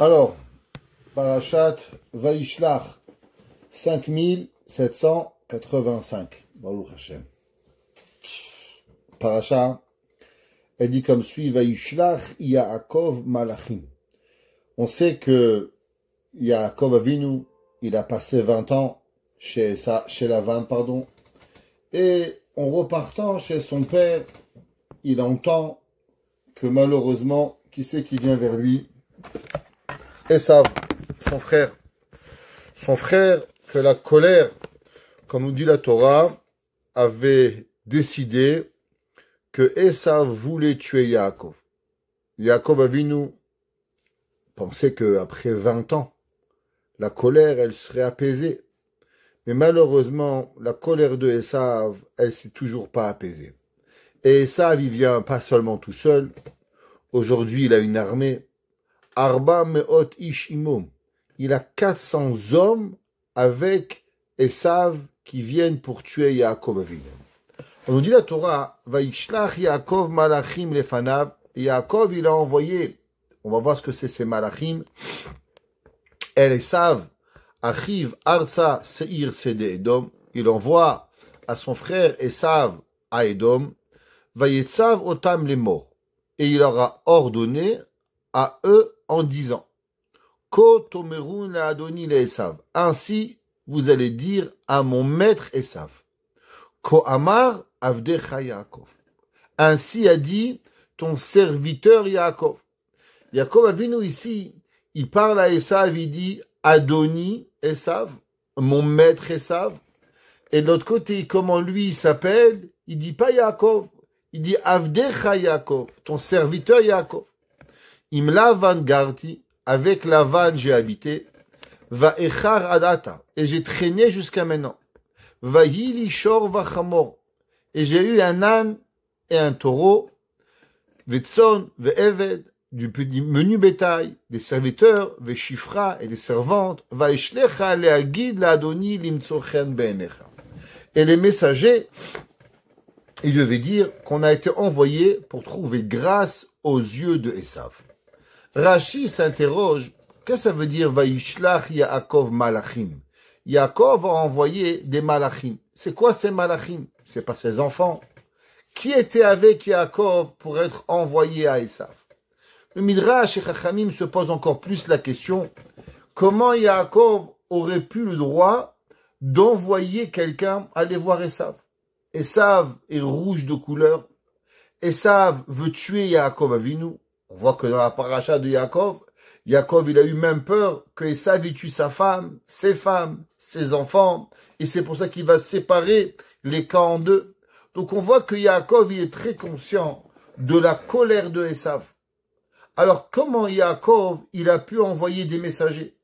Alors, Parashat Vaishlach, 5785. Baruch Hashem. Parashat, elle dit comme suit, Vaishlach Yaakov Malachim. On sait que Yaakov Avinu, il a passé 20 ans chez Lavan, et en repartant chez son père, il entend que malheureusement, qui c'est qui vient vers lui? Esav, son frère. Son frère, que la colère, comme nous dit la Torah, avait décidé que Esav voulait tuer Yaakov. Yaakov Avinu pensait qu'après 20 ans, la colère, elle serait apaisée. Mais malheureusement, la colère de Esav, elle s'est toujours pas apaisée. Et Esav, il vient pas seulement tout seul. Aujourd'hui, il a une armée. Arba meot ish imo. Il a 400 hommes avec Esav qui viennent pour tuer Yaakov Avinu. On nous dit la Torah, Vaishlach Yaakov malachim lefanav. Yaakov, il a envoyé, on va voir ce que c'est ces malachim. El Esav, Achiv Arsa Seir Sede Edom. Il envoie à son frère Esav à Edom. Vayetzav otam les morts. Et il leur a ordonné à eux en disant, Ko tomerun la Adoni le Esav. Ainsi, vous allez dire à mon maître Esav. Ko amar avdecha Yaakov. Ainsi a dit ton serviteur Yaakov. Yaakov Avinu ici, il parle à Esav, il dit Adoni Esav, mon maître Esav. Et de l'autre côté, comment lui il s'appelle, il dit pas Yaakov, il dit Avdecha Yaakov, ton serviteur Yaakov. Im Lavan garti, avec Lavan j'ai habité, va echar adata, et j'ai traîné jusqu'à maintenant. Va hili shor va chamor, et j'ai eu un âne et un taureau, vetson ve eved, du menu bétail, des serviteurs, ve shifra et des servantes, va ishlecha leagid la adoni limtsochen beenecha. Et les messagers, ils devaient dire qu'on a été envoyé pour trouver grâce aux yeux de Esav. Rashi s'interroge, qu'est-ce que ça veut dire Vaishlach Yaakov Malachim? Yaakov a envoyé des Malachim. C'est quoi ces Malachim? C'est pas ses enfants. Qui était avec Yaakov pour être envoyé à Esav? Le Midrash et Chachamim se pose encore plus la question, comment Yaakov aurait pu le droit d'envoyer quelqu'un aller voir Esav? Esav est rouge de couleur. Esav veut tuer Yaakov Avinu. On voit que dans la paracha de Yaakov, Yaakov, il a eu même peur que Esav il tue sa femme, ses enfants, et c'est pour ça qu'il va séparer les cas en deux. Donc on voit que Yaakov, il est très conscient de la colère de Esav. Alors comment Yaakov, il a pu envoyer des messagers?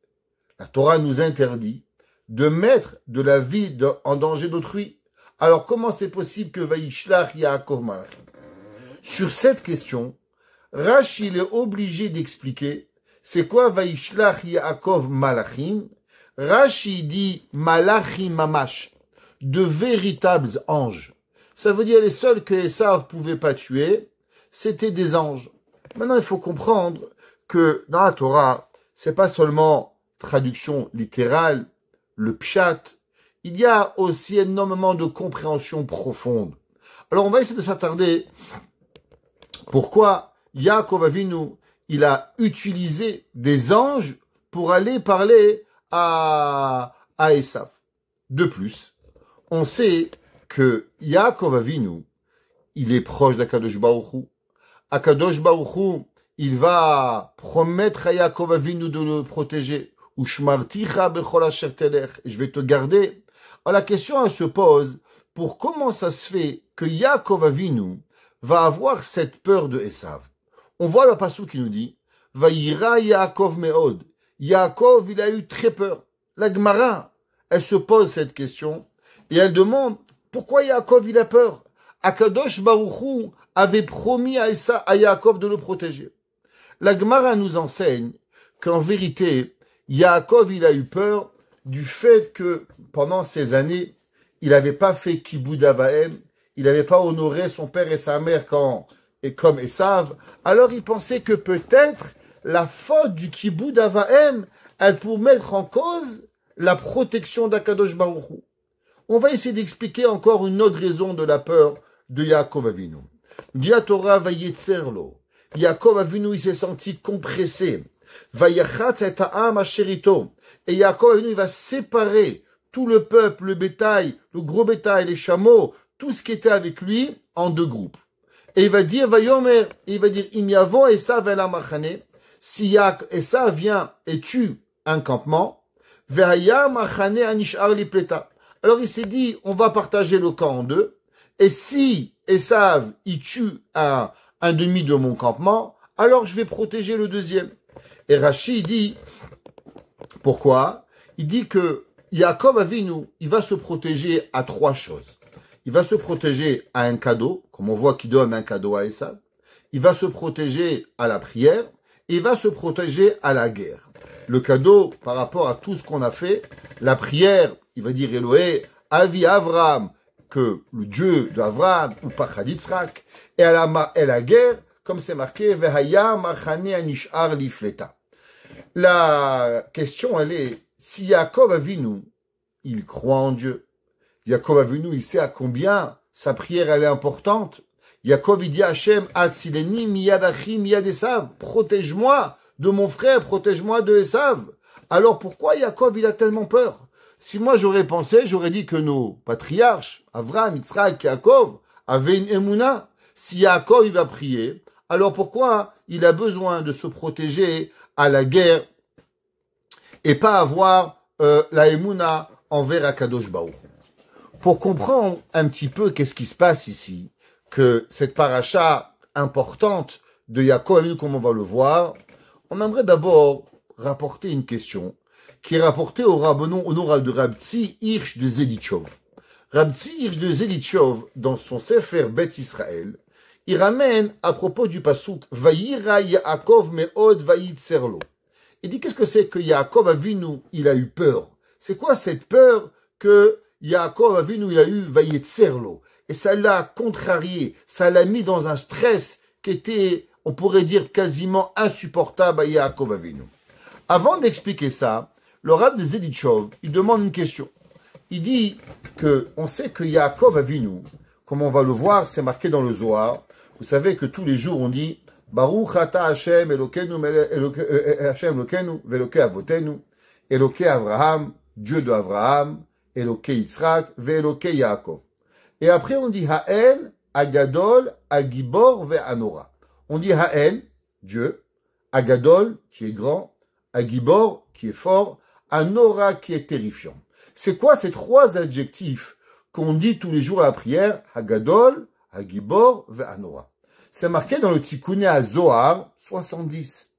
La Torah nous interdit de mettre de la vie en danger d'autrui. Alors comment c'est possible que Vaishlach Yaakov Malachim? Sur cette question, Rashi il est obligé d'expliquer c'est quoi Vaishlach Yaakov Malachim. Rashi dit Malachim Mamash, de véritables anges. Ça veut dire les seuls que Esav pouvait pas tuer, c'était des anges. Maintenant il faut comprendre que dans la Torah, c'est pas seulement traduction littérale, le pshat, il y a aussi énormément de compréhension profonde. Alors on va essayer de s'attarder pourquoi Yaakov Avinu, il a utilisé des anges pour aller parler à Esav. De plus, on sait que Yaakov Avinu, il est proche d'Akadosh Baruch Hu. Akadosh Baruch Hu, il va promettre à Yaakov Avinu de le protéger. Ushmarticha bechol asher telech, je vais te garder. Alors la question elle se pose, pour comment ça se fait que Yaakov Avinu va avoir cette peur de Esav? On voit le passage qui nous dit, Vayira Yaakov meod. Yaakov, il a eu très peur. La Gemara, elle se pose cette question et elle demande, pourquoi Yaakov il a peur? Akadosh Baruch Hu avait promis à Yaakov de le protéger. La Gemara nous enseigne qu'en vérité, Yaakov il a eu peur du fait que pendant ces années, il n'avait pas fait Kibud Avahem, il n'avait pas honoré son père et sa mère comme Esav, alors il pensait que peut-être la faute du Kiboud Avahem, elle pourrait mettre en cause la protection d'Akadosh Baruch Hu. On va essayer d'expliquer encore une autre raison de la peur de Yaakov Avinu. Dit Torah Vayetzerlo. Yaakov Avinu, il s'est senti compressé. Vayachatz et ha'am asherito. Et Yaakov Avinu, il va séparer tout le peuple, le bétail, le gros bétail, les chameaux, tout ce qui était avec lui, en deux groupes. Et il va dire, Vayomer, il va dire, Imiavo Esav el amachane. Si Esav vient et tue un campement, Vehaya machane anishar li pleta. Alors il s'est dit, on va partager le camp en deux. Et si Esav, il tue un demi de mon campement, alors je vais protéger le deuxième. Et Rashi dit, pourquoi? Il dit que Yaakov Avinu, il va se protéger à trois choses. Il va se protéger à un cadeau, comme on voit qu'il donne un cadeau à Esav. Il va se protéger à la prière. Et il va se protéger à la guerre. Le cadeau, par rapport à tout ce qu'on a fait, la prière, il va dire Eloé, Avi Avraham, que le Dieu d'Avraham, ou Pachad Yitzhak, et à la guerre, comme c'est marqué, Vehaya machane anishar lifleta. La question, elle est, si Yaakov Avinu, il croit en Dieu, Yaakov Avinu, il sait à combien sa prière, elle est importante. Yaakov, il dit à Hachem, Atzileni miyad achi miyad Esav, protège-moi de mon frère, protège-moi de Esav. Alors pourquoi Yaakov, il a tellement peur? Si moi j'aurais pensé, j'aurais dit que nos patriarches, Avraham, Yitzhak, Yaakov, avaient une émouna. Si Yaakov, il va prier, alors pourquoi il a besoin de se protéger à la guerre et pas avoir la émouna envers Akadosh Baruch? Pour comprendre un petit peu qu'est-ce qui se passe ici, que cette paracha importante de Yaakov, comme on va le voir, on aimerait d'abord rapporter une question qui est rapportée au rabbanon honorable de Rabtsi Hirsch de Zeditchov. Rabtsi Hirsch de Zeditchov, dans son Sefer Bet Israël, il ramène à propos du pasuk Vayira Yaakov me'od vayitzerlo. Il dit qu'est-ce que c'est que Yaakov Avinu, il a eu peur. C'est quoi cette peur que Yaakov Avinu, il a eu vayitzerlo? Et ça l'a contrarié, ça l'a mis dans un stress qui était, on pourrait dire, quasiment insupportable à Yaakov Avinu. Avant d'expliquer ça, le Rav de Zeditchov, il demande une question. Il dit que on sait que Yaakov Avinu, comme on va le voir, c'est marqué dans le Zohar. Vous savez que tous les jours on dit Baruch ata Hashem Elokeinu Hashem Elokeinu ve'Elokei avotenu, Elokei Avraham, Dieu de Avraham, Elokei Yitzhak ve'Elokei Yaakov. Et après, on dit Ha'el, Agadol, Agibor, Ve'anora. On dit Ha'el, Dieu, Agadol, qui est grand, Agibor, qui est fort, Anora, qui est terrifiant. C'est quoi ces trois adjectifs qu'on dit tous les jours à la prière? Agadol, Agibor, Ve'anora. C'est marqué dans le Tikkuné à Zohar 70.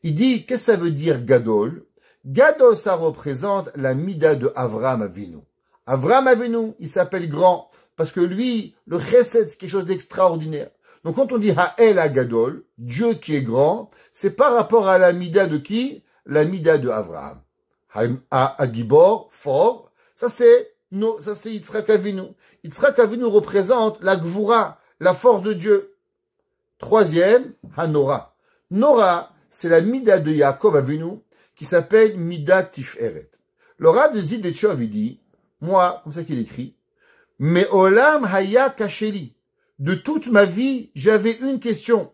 Il dit, qu'est-ce que ça veut dire Gadol? Gadol, ça représente la mida de Avraham Avinu. Avraham Avinu, il s'appelle grand. Parce que lui, le chesed, c'est quelque chose d'extraordinaire. Donc quand on dit Ha'el Agadol, Dieu qui est grand, c'est par rapport à la mida de qui? La mida de Avraham. Agibor, fort, ça c'est Yitzhak Avinu. Yitzhak Avinu représente la Gvura, la force de Dieu. Troisième, Hanora. Nora, c'est la mida de Yaakov Avinu, qui s'appelle Mida Tiferet. Le Rav de Zeditchov, il dit, moi, comme ça qu'il écrit, mais Olam Haya Kacheli. De toute ma vie, j'avais une question.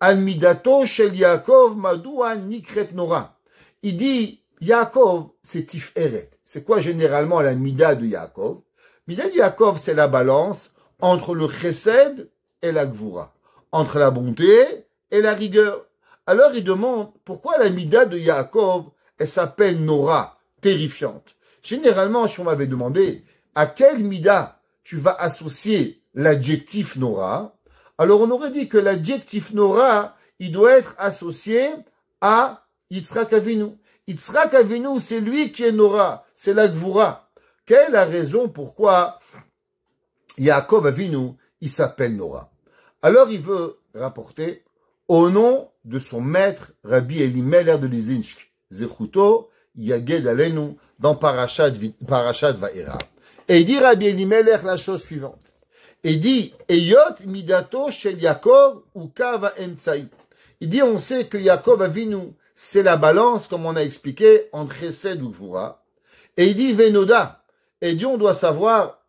Al Midato Shel Yaakov Madua Nikret Nora. Il dit, Yaakov, c'est Tiferet. C'est quoi généralement la Mida de Yaakov? Mida de Yaakov, c'est la balance entre le Chesed et la Gvura. Entre la bonté et la rigueur. Alors il demande, pourquoi la Mida de Yaakov, elle s'appelle Nora, terrifiante? Généralement, si on m'avait demandé, à quelle Mida tu vas associer l'adjectif Nora, alors on aurait dit que l'adjectif Nora, il doit être associé à Yitzhak Avinu. Yitzhak Avinu, c'est lui qui est Nora, c'est la Gvura. Quelle est la raison pourquoi Yaakov Avinu, il s'appelle Nora? Alors il veut rapporter au nom de son maître, Rabbi Elimelech de Lizinsk, Zechuto, Yaged Alenu, dans Parashat Va'era. Et il dit Rabbi Elimelech la chose suivante. Il dit, Eyot midato shel Yaakov ou kava emtsai. Il dit, on sait que Yaakov Avinu, c'est la balance, comme on a expliqué, entre Chesed ou Gvura. Et il dit, Venoda. Et dit, on doit savoir,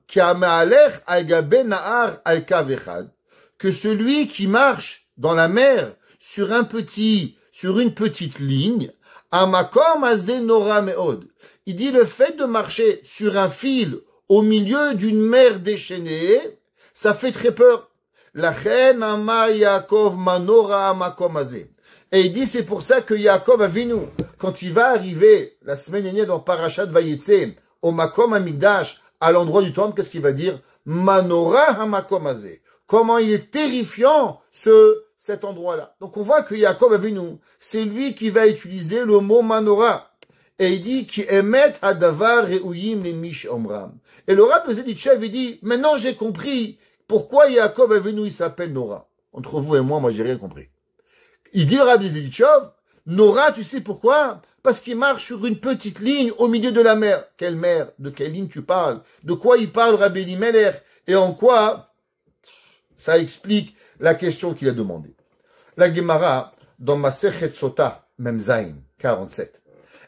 que celui qui marche dans la mer sur une petite ligne, Amakom Azenora Meod. Il dit, le fait de marcher sur un fil au milieu d'une mer déchaînée, ça fait très peur. La reine Ama Yaakov Manora Amakom Azé. Et il dit, c'est pour ça que Yaakov Avinu, quand il va arriver la semaine dernière dans Parashat Vayetze, au Makom Amigdash, à l'endroit du temple, qu'est-ce qu'il va dire? Manora Hamakom Azé. Comment il est terrifiant, cet endroit-là. Donc on voit que Yaakov Avinu, c'est lui qui va utiliser le mot Manora. Et il dit, qui émet Hadavar Re'uyim les Mish Omram. Et le Rav Zeditchev, il dit, maintenant j'ai compris pourquoi Yaakov Avinu, il s'appelle Nora. Entre vous et moi j'ai rien compris. Il dit le Rav Zeditchev, Nora, tu sais pourquoi? Parce qu'il marche sur une petite ligne au milieu de la mer. Quelle mer? De quelle ligne tu parles? De quoi il parle Rabbi Elimelech? Et en quoi ça explique la question qu'il a demandée. La Gemara, dans Masechet Sota, même Zain, 47.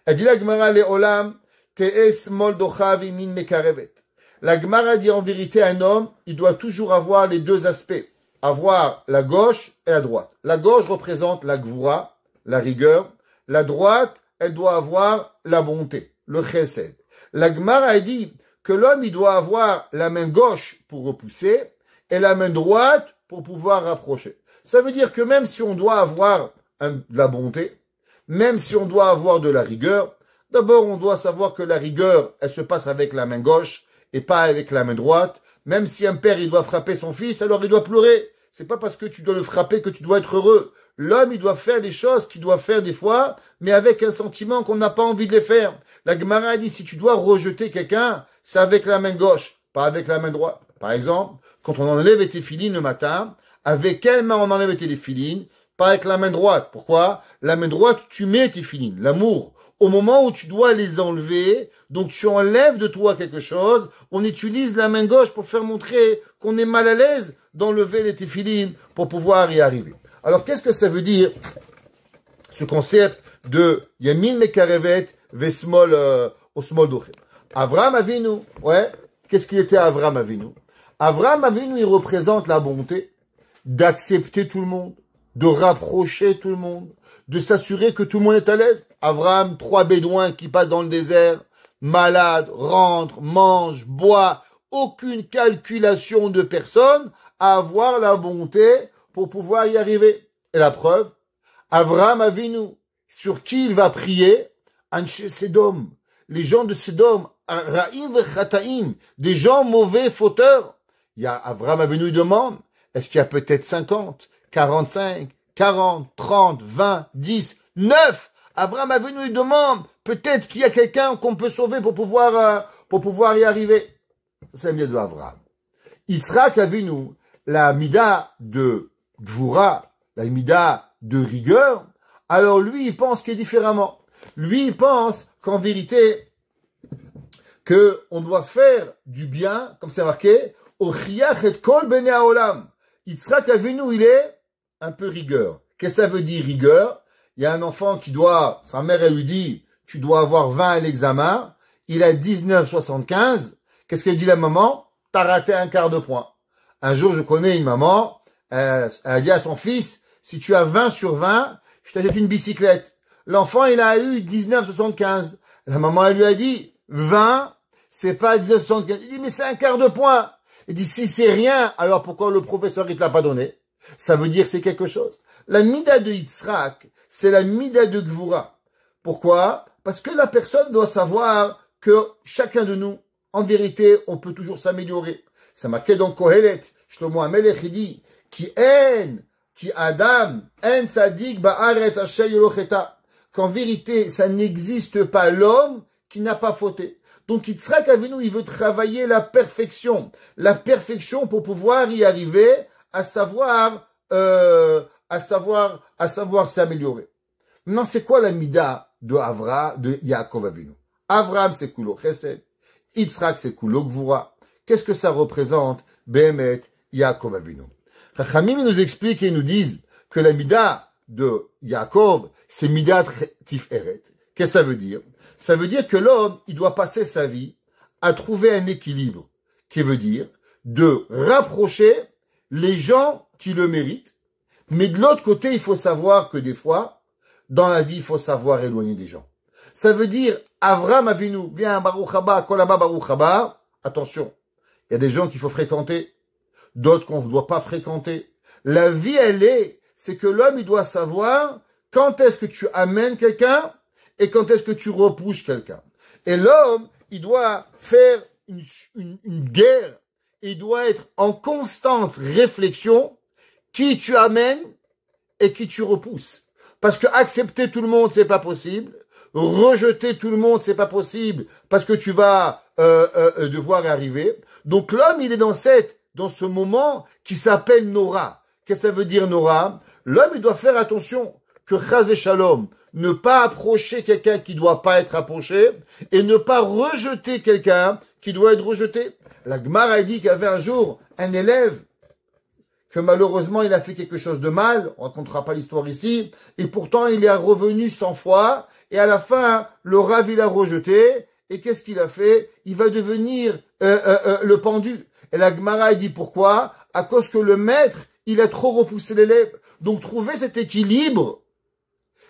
Elle dit la Gemara, Le'olam, te'es moldocha v'min mekarevet. La Gemara dit en vérité, un homme, il doit toujours avoir les deux aspects. Avoir la gauche et la droite. La gauche représente la gvura, la rigueur. La droite, elle doit avoir la bonté, le chesed. La Gemara dit que l'homme, il doit avoir la main gauche pour repousser et la main droite pour pouvoir rapprocher. Ça veut dire que même si on doit avoir de la bonté, même si on doit avoir de la rigueur, d'abord on doit savoir que la rigueur, elle se passe avec la main gauche et pas avec la main droite. Même si un père, il doit frapper son fils, alors il doit pleurer. C'est pas parce que tu dois le frapper que tu dois être heureux. L'homme, il doit faire les choses qu'il doit faire des fois, mais avec un sentiment qu'on n'a pas envie de les faire. La Gemara a dit, si tu dois rejeter quelqu'un, c'est avec la main gauche, pas avec la main droite. Par exemple, quand on enlève tes filines le matin, avec quelle main on enlève tes filines? Pas avec la main droite. Pourquoi? La main droite, tu mets tes filines, l'amour. Au moment où tu dois les enlever, donc tu enlèves de toi quelque chose, on utilise la main gauche pour faire montrer qu'on est mal à l'aise d'enlever les téphilines pour pouvoir y arriver. Alors, qu'est-ce que ça veut dire, ce concept de Yamin Mekarevet Vesmol Osmol Dochem? Avraham Avinu, ouais, qu'est-ce qu'il était Avraham Avinu? Avraham Avinu, il représente la bonté d'accepter tout le monde, de rapprocher tout le monde, de s'assurer que tout le monde est à l'aise. Avraham, 3 bédouins qui passent dans le désert, malades, rentrent, mangent, boivent, aucune calculation de personne à avoir la bonté pour pouvoir y arriver. Et la preuve, Avraham Avinu, sur qui il va prier? Anshe Sedom, les gens de Sedom, Ra'im v'chataim, des gens mauvais, fauteurs. Il y a Avraham Avinu, il demande, est-ce qu'il y a peut-être 50, 45, 40, 30, 20, 10, 9? Avraham Avinu, il demande, peut-être qu'il y a quelqu'un qu'on peut sauver pour pouvoir y arriver. C'est la mida de Avraham. Yitzhak Avinu, la mida de Gvura, la mida de rigueur, alors lui, il pense qu'il est différemment. Lui, il pense qu'en vérité, que on doit faire du bien, comme c'est marqué, au chiach et kol bnei haolam. Yitzhak Avinu, il est un peu rigueur. Qu'est-ce que ça veut dire rigueur? Il y a un enfant qui doit, sa mère, elle lui dit, tu dois avoir 20 à l'examen. Il a 19,75. Qu'est-ce qu'elle dit la maman? T'as raté un quart de point. Un jour, je connais une maman, elle a dit à son fils, si tu as 20 sur 20, je t'achète une bicyclette. L'enfant, il a eu 19,75. La maman, elle lui a dit, 20, c'est pas 19,75. Il dit, mais c'est un quart de point. Il dit, si c'est rien, alors pourquoi le professeur, il te l'a pas donné? Ça veut dire que c'est quelque chose. La mida de Yitzhak, c'est la mida de Gvura. Pourquoi? Parce que la personne doit savoir que chacun de nous, en vérité, on peut toujours s'améliorer. C'est marqué dans Kohelet, Shlomo HaMelech, il dit, ki Adam, en tzadik ba'aretz asher yolocheta. Qu'en vérité, ça n'existe pas l'homme qui n'a pas fauté. Donc, Yitzhak Avinu, il veut travailler la perfection pour pouvoir y arriver, à savoir s'améliorer. Maintenant, c'est quoi la mida de Yaakov Avinu? Avraham, c'est kulo chesed. Yitzhak, c'est kulo gvura. Qu'est-ce que ça représente? Behemet, Yaakov Avinu. Chachamim nous expliquent et nous disent que la mida de Yaakov, c'est Midat Tiferet. Qu'est-ce que ça veut dire? Ça veut dire que l'homme, il doit passer sa vie à trouver un équilibre, qui veut dire de rapprocher les gens qui le méritent, mais de l'autre côté, il faut savoir que des fois, dans la vie, il faut savoir éloigner des gens. Ça veut dire, Avram Avinu, viens, Baruch Haba, Kolaba Baruch Haba, attention, il y a des gens qu'il faut fréquenter, d'autres qu'on ne doit pas fréquenter. La vie, c'est que l'homme, il doit savoir quand est-ce que tu amènes quelqu'un et quand est-ce que tu repousses quelqu'un. Et l'homme, il doit faire une guerre, il doit être en constante réflexion qui tu amènes et qui tu repousses. Parce que accepter tout le monde, c'est pas possible. Rejeter tout le monde, c'est pas possible parce que tu vas devoir arriver. Donc l'homme, il est dans ce moment qui s'appelle Nora. Qu'est-ce que ça veut dire Nora? L'homme, il doit faire attention que Chas Shalom, ne pas approcher quelqu'un qui doit pas être approché et ne pas rejeter quelqu'un qui doit être rejeté. La Gemara a dit qu'il y avait un jour un élève que malheureusement il a fait quelque chose de mal, on racontera pas l'histoire ici, et pourtant il est revenu 100 fois, et à la fin, le Rav il a rejeté, et qu'est-ce qu'il a fait? Il va devenir le pendu. Et la Gemara a dit pourquoi? À cause que le maître, il a trop repoussé l'élève. Donc trouver cet équilibre,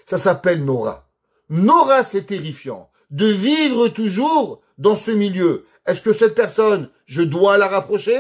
ça s'appelle Nora. Nora, c'est terrifiant. De vivre toujours dans ce milieu. Est-ce que cette personne, je dois la rapprocher?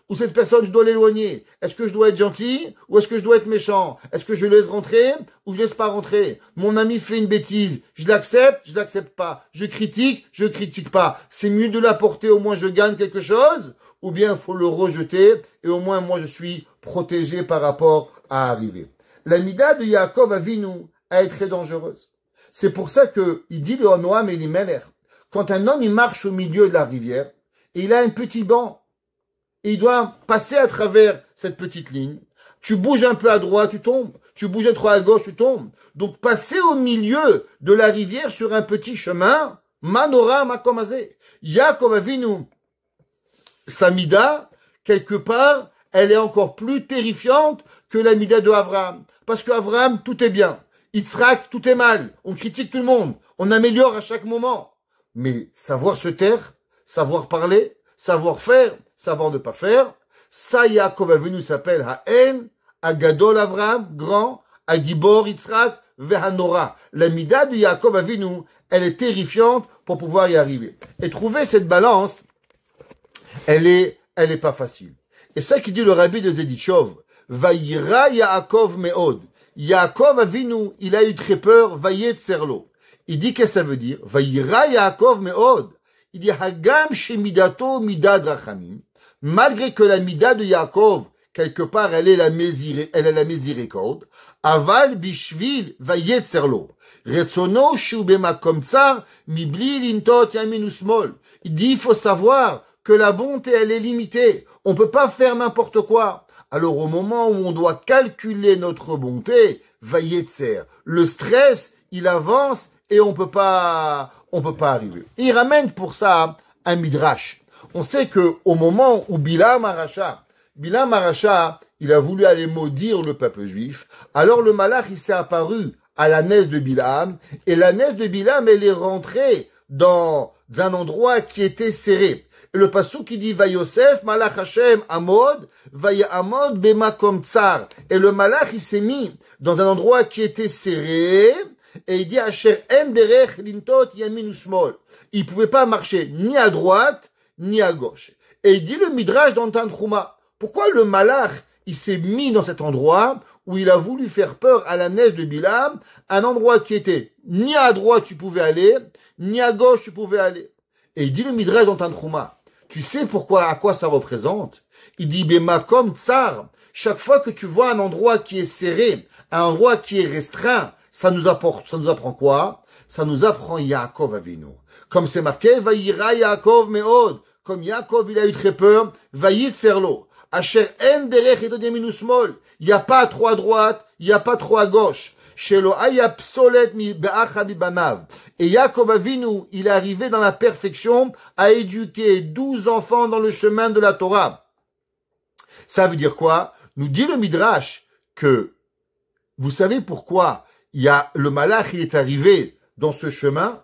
Ou cette personne, je dois l'éloigner? Est-ce que je dois être gentil? Ou est-ce que je dois être méchant? Est-ce que je laisse rentrer? Ou je laisse pas rentrer? Mon ami fait une bêtise. Je l'accepte pas. Je critique pas. C'est mieux de la porter, au moins je gagne quelque chose. Ou bien il faut le rejeter. Et au moins moi je suis protégé par rapport à arriver. La mida de Yaakov Avinu a été très dangereuse. C'est pour ça que il dit le Noam Elimelech. Quand un homme il marche au milieu de la rivière et il a un petit banc et il doit passer à travers cette petite ligne, tu bouges un peu à droite, tu tombes. Tu bouges un peu à gauche, tu tombes. Donc passer au milieu de la rivière sur un petit chemin, Manora Makomazé. Yaakov Avinu, Samida, quelque part, elle est encore plus terrifiante que la mida de Abraham. Parce qu'Abraham, tout est bien. Yitzhak, tout est mal. On critique tout le monde. On améliore à chaque moment. Mais savoir se taire, savoir parler, savoir faire, savoir ne pas faire, ça Yaakov Avinu s'appelle Ha'en, Agadol Avraham, grand, Agibor Yitzhak, Vehanora. La mida de Yaakov Avinu, elle est terrifiante pour pouvoir y arriver. Et trouver cette balance, elle est pas facile. Et ça qui dit le rabbi de Zedichov, Vayira Yaakov Meod. Yaakov Avinu, il a eu très peur, Vayetserlo. Il dit qu'est-ce que ça veut dire? Vayira Yaakov Meod. Il dit Hagam Shemidato Midad Rachamim. Malgré que la mida de Yaakov, quelque part, elle est la miséricorde. Aval Bishvil Vayetserlo. Retsono Shubemakom Tsar Mibli Lintot Yamin Usmol. Il dit il faut savoir que la bonté, elle est limitée. On peut pas faire n'importe quoi. Alors, au moment où on doit calculer notre bonté, Vayetzer. Le stress, il avance et on peut pas arriver. Il ramène pour ça un midrash. On sait que au moment où Bilam Aracha, il a voulu aller maudire le peuple juif, alors le malach, il s'est apparu à la naisse de Bilam, et la naisse de Bilam, elle est rentrée dans un endroit qui était serré. Et le passou qui dit Vayosef, malach Hashem, Amod, Vayamod, Bemakom Tsar. Et le malach, il s'est mis dans un endroit qui était serré, et il dit Asher en derech lintot yamin usmol. Il pouvait pas marcher ni à droite, ni à gauche. Et il dit le midrash dans Tanchuma. Pourquoi le malach, il s'est mis dans cet endroit où il a voulu faire peur à la naisse de Bilam, un endroit qui était ni à droite tu pouvais aller, ni à gauche tu pouvais aller. Et il dit le midrash dans Tanchuma. Tu sais pourquoi, à quoi ça représente? Il dit Bemakom Tsar. Chaque fois que tu vois un endroit qui est serré, un endroit qui est restreint, ça nous apprend quoi? Ça nous apprend Yaakov Avinu. Comme c'est marqué, Vayira Yaakov Meod. Comme Yaakov, il a eu très peur, Vayitserlo. Asher en derech etot yamin usmol. Il n'y a pas trop à droite, il n'y a pas trop à gauche. Shelo haya psolet mi be'achad banav. Et Yaakov Avinu, il est arrivé dans la perfection à éduquer 12 enfants dans le chemin de la Torah. Ça veut dire quoi? Nous dit le Midrash que vous savez pourquoi il y a le malach, il est arrivé dans ce chemin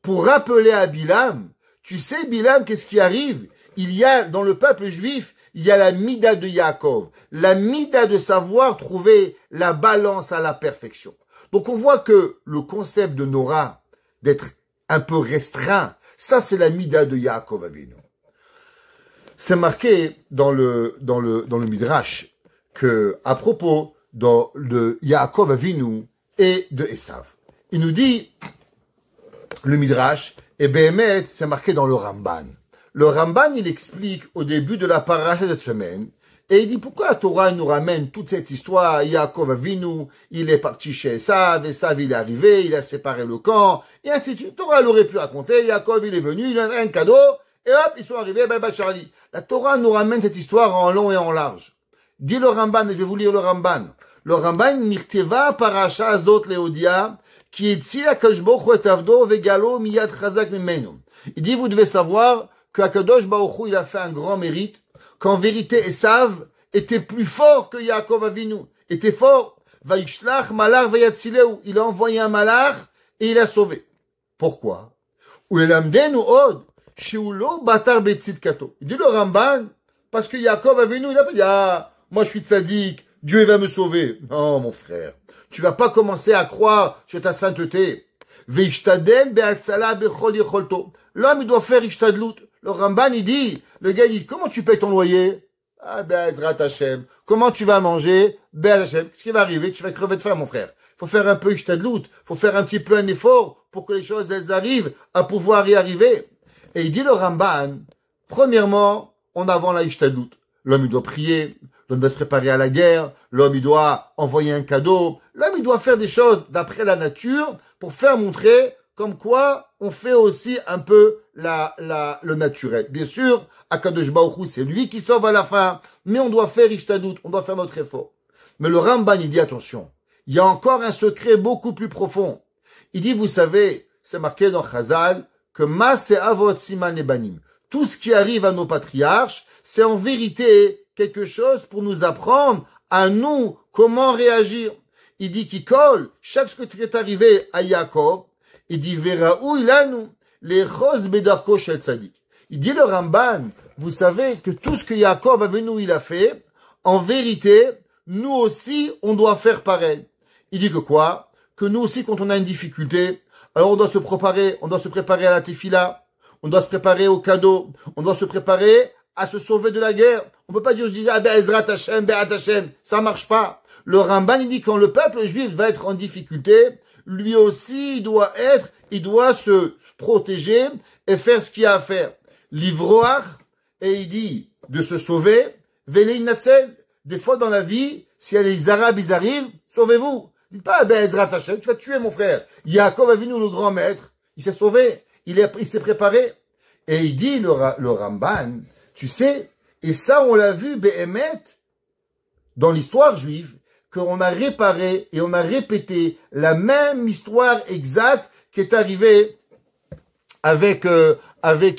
pour rappeler à Bilam, tu sais Bilam, qu'est-ce qui arrive? Il y a, dans le peuple juif, il y a la mida de Yaakov, la mida de savoir trouver la balance à la perfection. Donc on voit que le concept de Nora, d'être un peu restreint, ça c'est la mida de Yaakov Avinu. C'est marqué dans le Midrash que, à propos de Yaakov Avinu et de Esav, il nous dit, le Midrash, et Behemet, c'est marqué dans le Ramban. Le Ramban, il explique au début de la paracha de cette semaine, et il dit pourquoi la Torah nous ramène toute cette histoire. Yaakov Avinu, il est parti chez Esav, Esav il est arrivé, il a séparé le camp, et ainsi de suite. Torah l'aurait pu raconter, Yaakov il est venu, il a un cadeau, et hop, ils sont arrivés, bye bye Charlie. La Torah nous ramène cette histoire en long et en large. Dit le Ramban, et je vais vous lire le Ramban. Le Ramban, Nirteva parasha azot leodia, qui est tzila kajbochu et avdo vegalo miyad chazak mimenu. Il dit, vous devez savoir que Akadosh Baruch Hu, il a fait un grand mérite, qu'en vérité, Esav était plus fort que Yaakov Avinu, était fort. Vaishlach malach vayatzileu. Il a envoyé un malach et il a sauvé. Pourquoi? Ulelamdenu od, sheulo batar betzidkato. Il dit le Ramban, parce que Yaakov Avinu, il a pas dit, ah, moi je suis tzaddik, Dieu il va me sauver. Non, mon frère. Tu vas pas commencer à croire sur ta sainteté. Veishtadel be'atzala bechol yecholto. L'homme, il doit faire ishtadlut. Le Ramban, il dit, le gars, il dit, comment tu payes ton loyer? Ah, Be'ezrat Hashem. Comment tu vas manger? Be'ezrat Hashem. Qu'est-ce qui va arriver? Tu vas crever de faim, mon frère. Faut faire un peu ishtadlut. Faut faire un petit peu un effort pour que les choses, elles arrivent à pouvoir y arriver. Et il dit le Ramban, premièrement, en avant la ishtadlut. L'homme, il doit prier. L'homme doit se préparer à la guerre. L'homme, il doit envoyer un cadeau. L'homme, il doit faire des choses d'après la nature pour faire montrer comme quoi on fait aussi un peu le naturel. Bien sûr, Akadosh Baruch Hu, c'est lui qui sauve à la fin, mais on doit faire ishtadlut, on doit faire notre effort. Mais le Ramban, il dit attention, il y a encore un secret beaucoup plus profond. Il dit, vous savez, c'est marqué dans Chazal, que Ma se avot siman ebanim. Tout ce qui arrive à nos patriarches, c'est en vérité quelque chose pour nous apprendre à nous comment réagir. Il dit qu'il colle, chaque ce qui est arrivé à Yaakov, il dit Veraou ilanu les chos bedarko shel tzadik. Il dit le Ramban, vous savez que tout ce que Yaakov Avinu il a fait, en vérité, nous aussi on doit faire pareil. Il dit que quoi? Que nous aussi quand on a une difficulté, alors on doit se préparer à la tefila, on doit se préparer au cadeau, on doit se préparer à se sauver de la guerre. On peut pas dire je dis ah Be'ezrat Hashem, Be'at Hashem, ça marche pas. Le Ramban il dit quand le peuple juif va être en difficulté, lui aussi, il doit se protéger et faire ce qu'il y a à faire. Livroach, et il dit de se sauver, Velei Natzel. Des fois dans la vie, si les Arabes, ils arrivent, sauvez-vous. Dites pas, Be'ezrat Hashem, tu vas tuer mon frère. Yaakov Avinu, le grand maître, il s'est sauvé, il s'est préparé. Et il dit, le Ramban, tu sais, et ça on l'a vu, Behemet, dans l'histoire juive, qu'on a réparé et on a répété la même histoire exacte qui est arrivée avec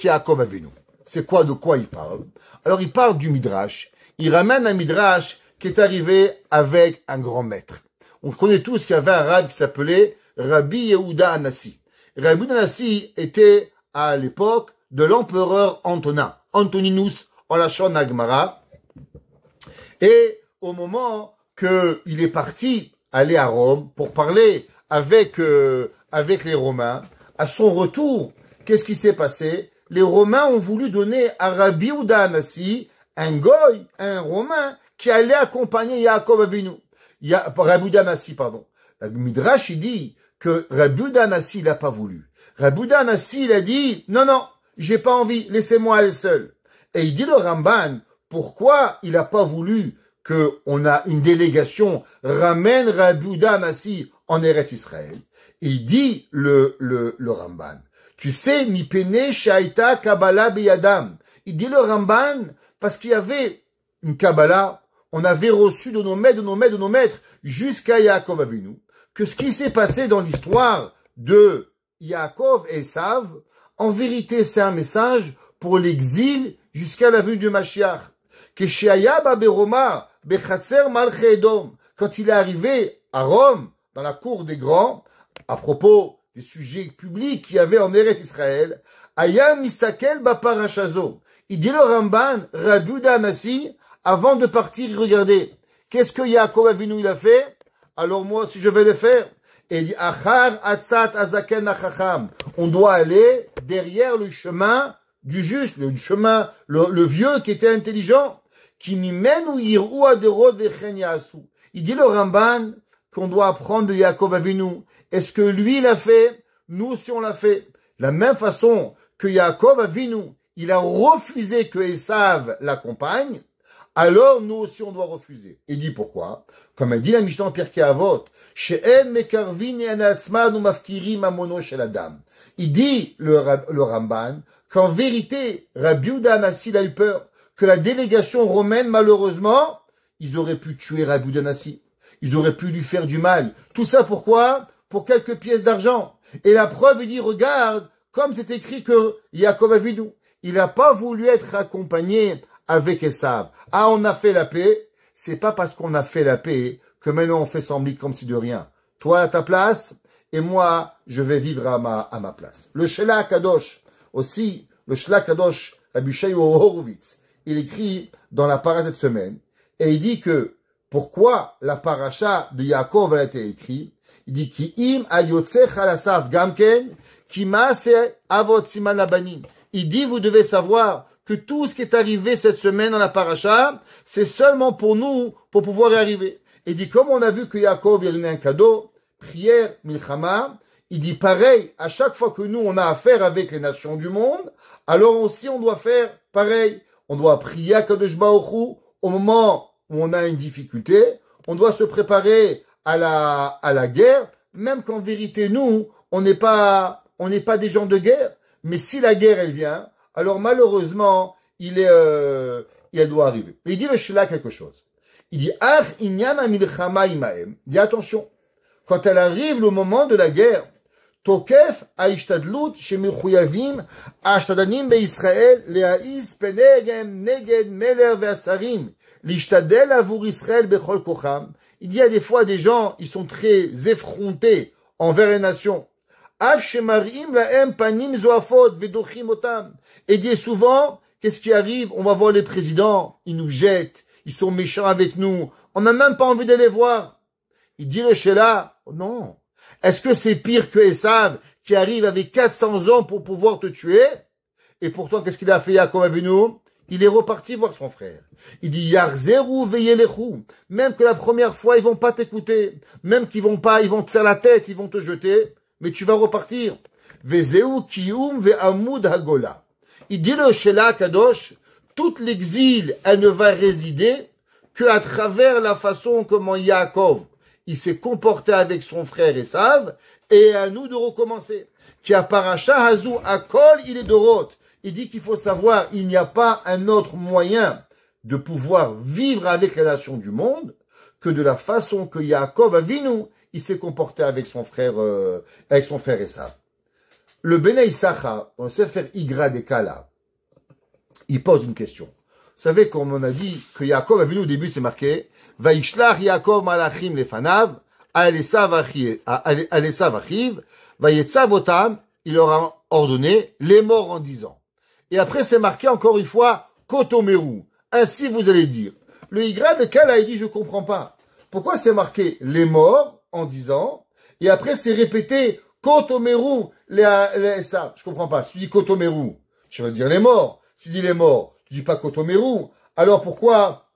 Yaakov Avinu. C'est quoi, de quoi il parle? Alors il parle du Midrash. Il ramène un Midrash qui est arrivé avec un grand maître. On connaît tous qu'il y avait un rabbin qui s'appelait Rabbi Yehuda Anassi. Rabbi Yehuda Anassi était à l'époque de l'empereur Antonin, Antoninus en lachon Agmara. Et au moment qu'il est parti aller à Rome pour parler avec les Romains, à son retour, qu'est-ce qui s'est passé? Les Romains ont voulu donner à Rabbi Yehuda Anassi un goy, un Romain, qui allait accompagner Yaakov Avinu. Rabbi Yehuda Anassi, pardon. Le Midrash, il dit que Rabbi Yehuda Anassi, il n'a pas voulu. Rabbi Yehuda Anassi, il a dit, non, j'ai pas envie, laissez-moi aller seul. Et il dit le Ramban, pourquoi il n'a pas voulu que on a une délégation ramène Rabbi Yehuda Anassi en Eretz Israël? Et il dit le Ramban, tu sais, mi pene shaita kabbalah beyadam. Il dit le Ramban, parce qu'il y avait une Kabbalah, on avait reçu de nos maîtres, jusqu'à Yaakov Avinu, que ce qui s'est passé dans l'histoire de Yaakov et Esav, en vérité, c'est un message pour l'exil jusqu'à la venue du Mashiach. Quand il est arrivé à Rome, dans la cour des grands, à propos des sujets publics qu'il y avait en Eretz Israël, Ayam Mistakel Baparashazo. Il dit le Ramban, Rabbi Yehuda Hanassi, avant de partir, il regardait. Qu'est-ce que Yaakov Avinu il a fait? Alors moi aussi je vais le faire. Et il dit, Achar Atzat Azaken Achacham. On doit aller derrière le chemin du juste, le chemin, le vieux qui était intelligent. Qui mimenu yirou aderot vechen yasu. Il dit le Ramban qu'on doit apprendre de Yaakov Avinu. Est-ce que lui l'a fait? Nous aussi on l'a fait. La même façon que Yaakov Avinu, il a refusé que Esav l'accompagne, alors nous aussi on doit refuser. Il dit pourquoi? Comme a dit la Mishnah en Pirkei Avot, She'en mekarvin et anatzman ou mafkirim amono shel adam. Il dit le Ramban qu'en vérité Rabbi Yehuda Hanassi a eu peur que la délégation romaine, malheureusement, ils auraient pu tuer Rabbi Yehuda Hanassi. Ils auraient pu lui faire du mal. Tout ça pourquoi? Pour quelques pièces d'argent. Et la preuve, il dit, regarde, comme c'est écrit que Yaakov Avinu, il n'a pas voulu être accompagné avec Esav. Ah, on a fait la paix. C'est pas parce qu'on a fait la paix que maintenant on fait semblant comme si de rien. Toi à ta place, et moi, je vais vivre à ma place. Le Shela Kadosh, aussi, le Shela Kadosh, Rabbi Shai Horowitz, il écrit dans la paracha cette semaine, et il dit que pourquoi la paracha de Yaakov a été écrite. Il dit ki im al yotzeh chalasav gamken ki maase avot siman labanim. Il dit vous devez savoir que tout ce qui est arrivé cette semaine dans la paracha, c'est seulement pour nous pour pouvoir y arriver. Il dit comme on a vu que Yaakov il a donné un cadeau, prière milchama. Il dit pareil à chaque fois que nous on a affaire avec les nations du monde, alors aussi on doit faire pareil. On doit prier à Kadosh Baruch Hu au moment où on a une difficulté. On doit se préparer à la guerre, même qu'en vérité, nous, on n'est pas des gens de guerre. Mais si la guerre, elle vient, alors malheureusement, elle doit arriver. Mais il dit le Shela quelque chose. Il dit, Ach inyan milchama imaem. Il dit, attention. Quand elle arrive le moment de la guerre, תוקף ההשתדלות שמחויבים השתדלנים בישראל להאיז פניהם נגד מלך והשרים, להשתדל עבור ישראל בכל כוחם. Il y a des fois des gens, ils sont très effrontés envers les nations. אף שמראים להם פנים זועפות ודוחים אותם. Et dit souvent, qu'est-ce qui arrive? On va voir les présidents, ils nous jettent, ils sont méchants avec nous, on n'a même pas envie de les voir. Il dit le Shela, non. Est-ce que c'est pire que Esav qui arrive avec 400 ans pour pouvoir te tuer? Et pourtant, qu'est-ce qu'il a fait Yaakov Avinu? Il est reparti voir son frère. Il dit, Yarzeru veyelechu. Même que la première fois, ils vont pas t'écouter. Même qu'ils vont pas, ils vont te faire la tête, ils vont te jeter. Mais tu vas repartir. Vezeu kiyum ve'amud hagola. Il dit le Shela Kadosh, toute l'exil, elle ne va résider qu'à travers la façon comment Yaakov il s'est comporté avec son frère Esav, et à nous de recommencer. Qui a paracha hazu akol il est dorot. Il dit qu'il faut savoir, il n'y a pas un autre moyen de pouvoir vivre avec les nations du monde que de la façon que Yaakov Avinu, il s'est comporté avec son frère Esav. Le Bnei Issachar, dans le Sefer Igra de Kala, il pose une question. Vous savez, comme on a dit que Yaakov Avinu au début c'est marqué Vaishlach Yaakov malachim lefanav al Esav achiv vayetzav otam, il leur a ordonné les morts en disant. Et après c'est marqué encore une fois Kotomeru, ainsi vous allez dire. Le Igra de Kala il dit je comprends pas. Pourquoi c'est marqué les morts en disant et après c'est répété Kotomeru les Esav? Je comprends pas. Si tu dis Kotomeru, tu vas dire les morts. Si tu dis les morts, tu dis pas Kotomeru. Alors pourquoi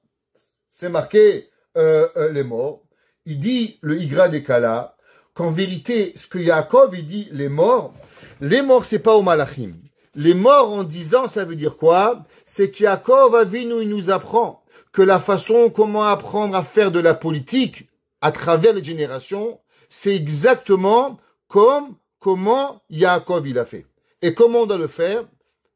c'est marqué les morts? Il dit le Igra de Kala qu'en vérité, ce que Yaakov il dit les morts c'est pas au Malachim. Les morts en disant, ça veut dire quoi? C'est qu'Yaakov Avinu il nous apprend que la façon comment apprendre à faire de la politique à travers les générations, c'est exactement comme comment Yaakov il a fait. Et comment on doit le faire?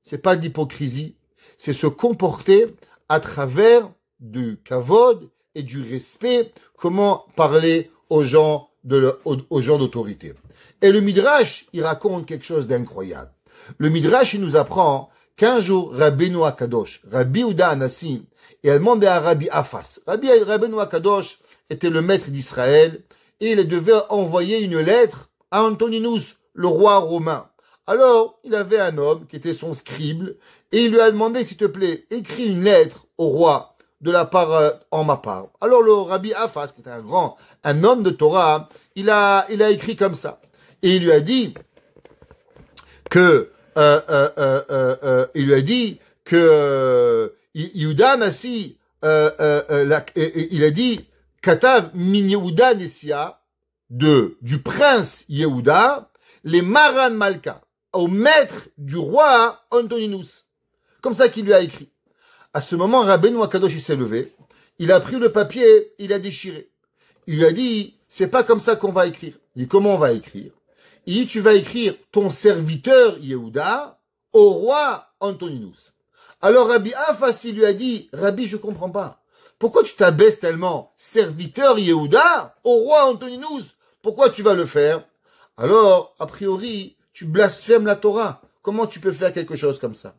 C'est pas de l'hypocrisie, c'est se comporter à travers du kavod et du respect, comment parler aux gens d'autorité. Et le Midrash, il raconte quelque chose d'incroyable. Le Midrash, il nous apprend qu'un jour, Rabbeinu HaKadosh, Rabbi Yehuda Hanassi, et elle demandait à Rabbi Afas. Rabbeinu HaKadosh était le maître d'Israël, et il devait envoyer une lettre à Antoninus, le roi romain. Alors, il avait un homme qui était son scribe et il lui a demandé, s'il te plaît, écris une lettre au roi de la part, en ma part. Alors le Rabbi Afas, qui était un homme de Torah, il a écrit comme ça. Et il lui a dit que, Yehuda Nassi, il a dit, Katav min Yehuda Nessia, du prince Yehuda, les Maran Malka, au maître du roi Antoninus. Comme ça qu'il lui a écrit. À ce moment, Rabbeinu Akadosh s'est levé, il a pris le papier, il a déchiré. Il lui a dit, c'est pas comme ça qu'on va écrire. Il dit, comment on va écrire? Il dit, tu vas écrire ton serviteur Yehuda au roi Antoninus. Alors Rabbi Afas, il lui a dit, Rabbi, je comprends pas. Pourquoi tu t'abaisses tellement? Serviteur Yehuda au roi Antoninus. Pourquoi tu vas le faire? Alors, a priori, tu blasphèmes la Torah. Comment tu peux faire quelque chose comme ça?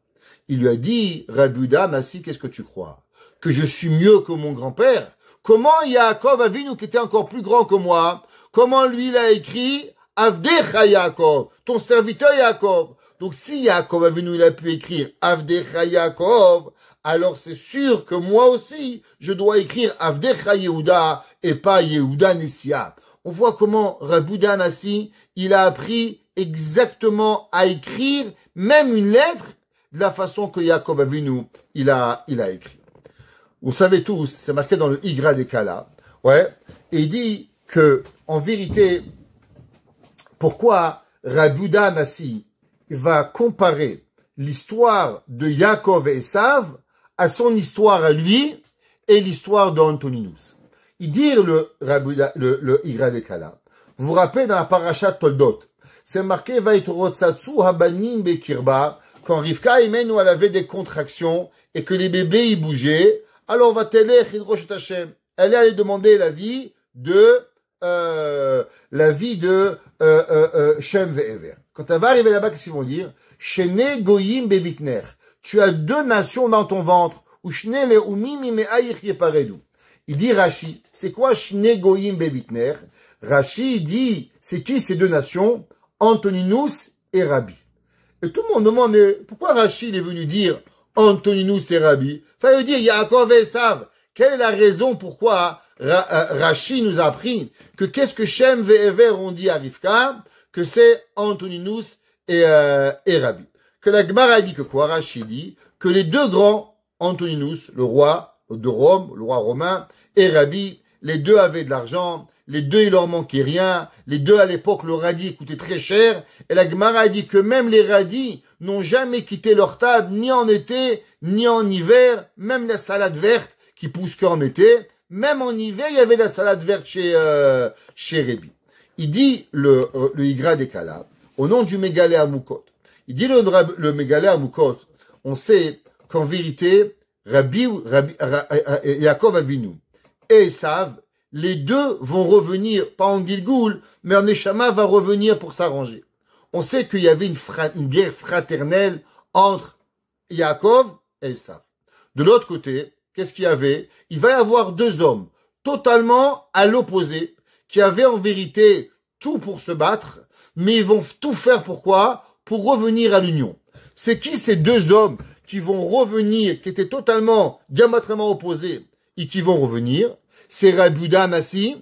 Il lui a dit, Rabbi Yehuda Nassi, qu'est-ce que tu crois? Que je suis mieux que mon grand-père? Comment Yaakov Avinu, qui était encore plus grand que moi, comment lui il a écrit Avdecha Yaakov, ton serviteur Yaakov? Donc si Yaakov Avinu il a pu écrire Avdecha Yaakov, alors c'est sûr que moi aussi, je dois écrire Avdecha Yehuda et pas Yehuda Nessia. On voit comment Rabbi Yehuda Nassi, il a appris exactement à écrire même une lettre de la façon que Yaakov Avinu, il a écrit. Vous savez tous, c'est marqué dans le Igra des Kala, ouais, et il dit que, en vérité, pourquoi Rabbi Yehuda Nassi va comparer l'histoire de Yaakov et Esav à son histoire à lui et l'histoire d'Antoninus. Il dit le Igra des Kala. Vous vous rappelez dans la parasha Toldot, c'est marqué Vaïtorotsatsu Habanim Bekirba, quand Rivka Imenu elle avait des contractions et que les bébés y bougeaient, alors va Telech Hidrosh Hashem. Elle est allée demander l'avis de Shem Ve'ever. Quand elle va arriver là-bas, qu'est-ce qu'ils vont dire? Shene Goyim Bevitner. Tu as deux nations dans ton ventre. Ou Shne Leumim Ime'ayich Yeparedu. Il dit Rashi, c'est quoi Shne Goyim Bevitner? Rashi dit, c'est qui ces deux nations? Antoninus et Rabbi. Et tout le monde demande, mais pourquoi Rashi il est venu dire Antoninus et Rabbi? Fallait dire Yaakov et Esav. Quelle est la raison pourquoi Rashi nous a appris que qu'est-ce que Shem Ve'ever ont dit à Rivka? Que c'est Antoninus et Rabbi. Que la Gemara a dit que quoi? Rashi dit que les deux grands, Antoninus, le roi de Rome, le roi romain, et Rabbi, les deux avaient de l'argent, les deux il leur manquait rien, les deux à l'époque le radis coûtait très cher, et la Gemara a dit que même les radis n'ont jamais quitté leur table, ni en été, ni en hiver, même la salade verte qui pousse qu'en été, même en hiver il y avait la salade verte chez Rabbi. Il dit le Igra des Kala, au nom du Mégalé Amoukot. Il dit le Mégalé Amoukot, on sait qu'en vérité, Yaakov Avinu et Esav, les deux vont revenir, pas en Gilgoul, mais en Neshama va revenir pour s'arranger. On sait qu'il y avait une guerre fraternelle entre Yaakov et Esav. De l'autre côté, qu'est-ce qu'il y avait? Il va y avoir deux hommes totalement à l'opposé, qui avaient en vérité tout pour se battre, mais ils vont tout faire pourquoi? Pour revenir à l'union. C'est qui ces deux hommes qui vont revenir, qui étaient totalement, diamétralement opposés, et qui vont revenir? C'est Rabbi Yehuda Nassi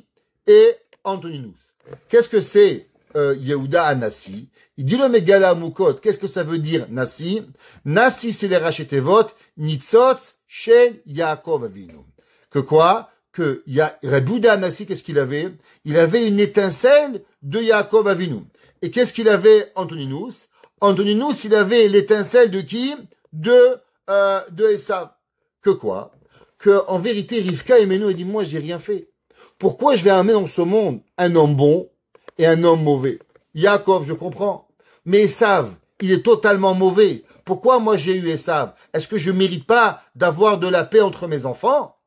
et Antoninus. Qu'est-ce que c'est Yehuda Nassi? Il dit le Megala Amoukot. Qu'est-ce que ça veut dire Nassi? Nassi, c'est les rachetevot, Nitzotz, Shel Yaakov Avinu. Que quoi? Que Rabbi Yehuda Nassi, qu'est-ce qu'il avait? Il avait une étincelle de Yaakov Avinu. Et qu'est-ce qu'il avait Antoninus? Antoninus, il avait l'étincelle de qui? De Esav. Que quoi? Que, en vérité, Rivka Imenu a dit, moi, j'ai rien fait. Pourquoi je vais amener dans ce monde un homme bon et un homme mauvais? Yaakov, je comprends. Mais Esav, il est totalement mauvais. Pourquoi moi j'ai eu Esav? Est-ce que je mérite pas d'avoir de la paix entre mes enfants?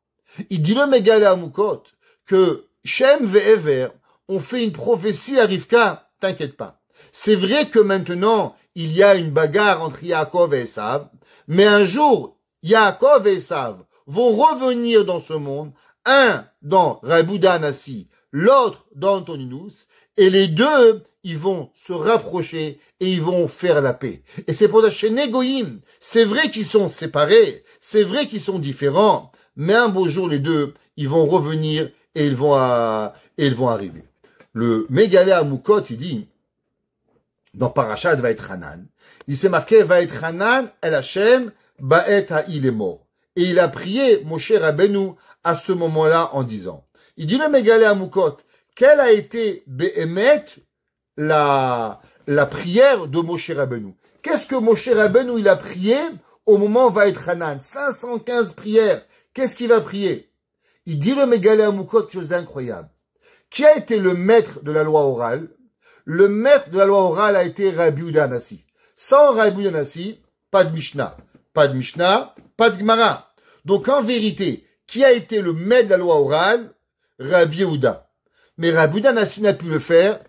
Il dit le Megala Amoukot que Shem Ve'ever ont fait une prophétie à Rivka. T'inquiète pas. C'est vrai que maintenant, il y a une bagarre entre Yaakov et Esav, mais un jour, Yaakov et Esav vont revenir dans ce monde, un dans Rabbi Yehuda Nassi, l'autre d'Antoninus, et les deux, ils vont se rapprocher et ils vont faire la paix. Et c'est pour ça, chez Négoïm, c'est vrai qu'ils sont séparés, c'est vrai qu'ils sont différents, mais un beau jour, les deux, ils vont revenir et ils vont arriver. Le Mégalé à Moukot, il dit, dans Parashat va être Hanan, il s'est marqué, va être Hanan, El Hashem, Ba'et Ha'il est mort. Et il a prié Moshe Rabbeinu à ce moment-là en disant, il dit le Mégalé à Moukot, quelle a été Be'emet la prière de Moshe Rabbeinu? Qu'est-ce que Moshe Rabbeinu il a prié au moment où va être Hanan? 515 prières. Qu'est-ce qu'il va prier? Il dit le Mégalé à Moukot quelque chose d'incroyable. Qui a été le maître de la loi orale? Le maître de la loi orale a été Rabbi Yehuda Hanassi. Sans Rabbi Yehuda Hanassi, pas de Mishnah. Pas de Mishnah, pas de Gemara. Donc en vérité, qui a été le maître de la loi orale? Rabbi Yehuda. Mais Rabbi Yehuda Hanassi n'a pu le faire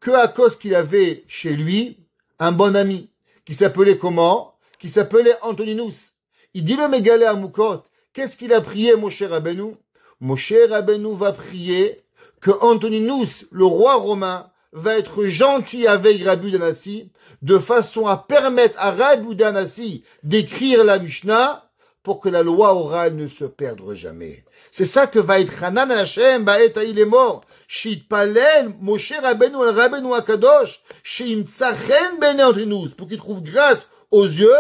que à cause qu'il avait chez lui un bon ami qui s'appelait comment? Qui s'appelait Antoninus. Il dit le Mégalé à Moukot, qu'est-ce qu'il a prié Moshe Rabbeinu? Moshe Rabbeinu va prier que Antoninus, le roi romain, va être gentil avec Rabbi Yehuda Hanassi de façon à permettre à Rabbi Yehuda Hanassi d'écrire la Mishnah pour que la loi orale ne se perde jamais. C'est ça que va être Hanan Hashem, Ba'et Ha'il est mort. Shitpalel, Moshe Rabbeinu al Rabbeinu Akadosh, Sheimtsa chen bene Antoninus, pour qu'il trouve grâce aux yeux,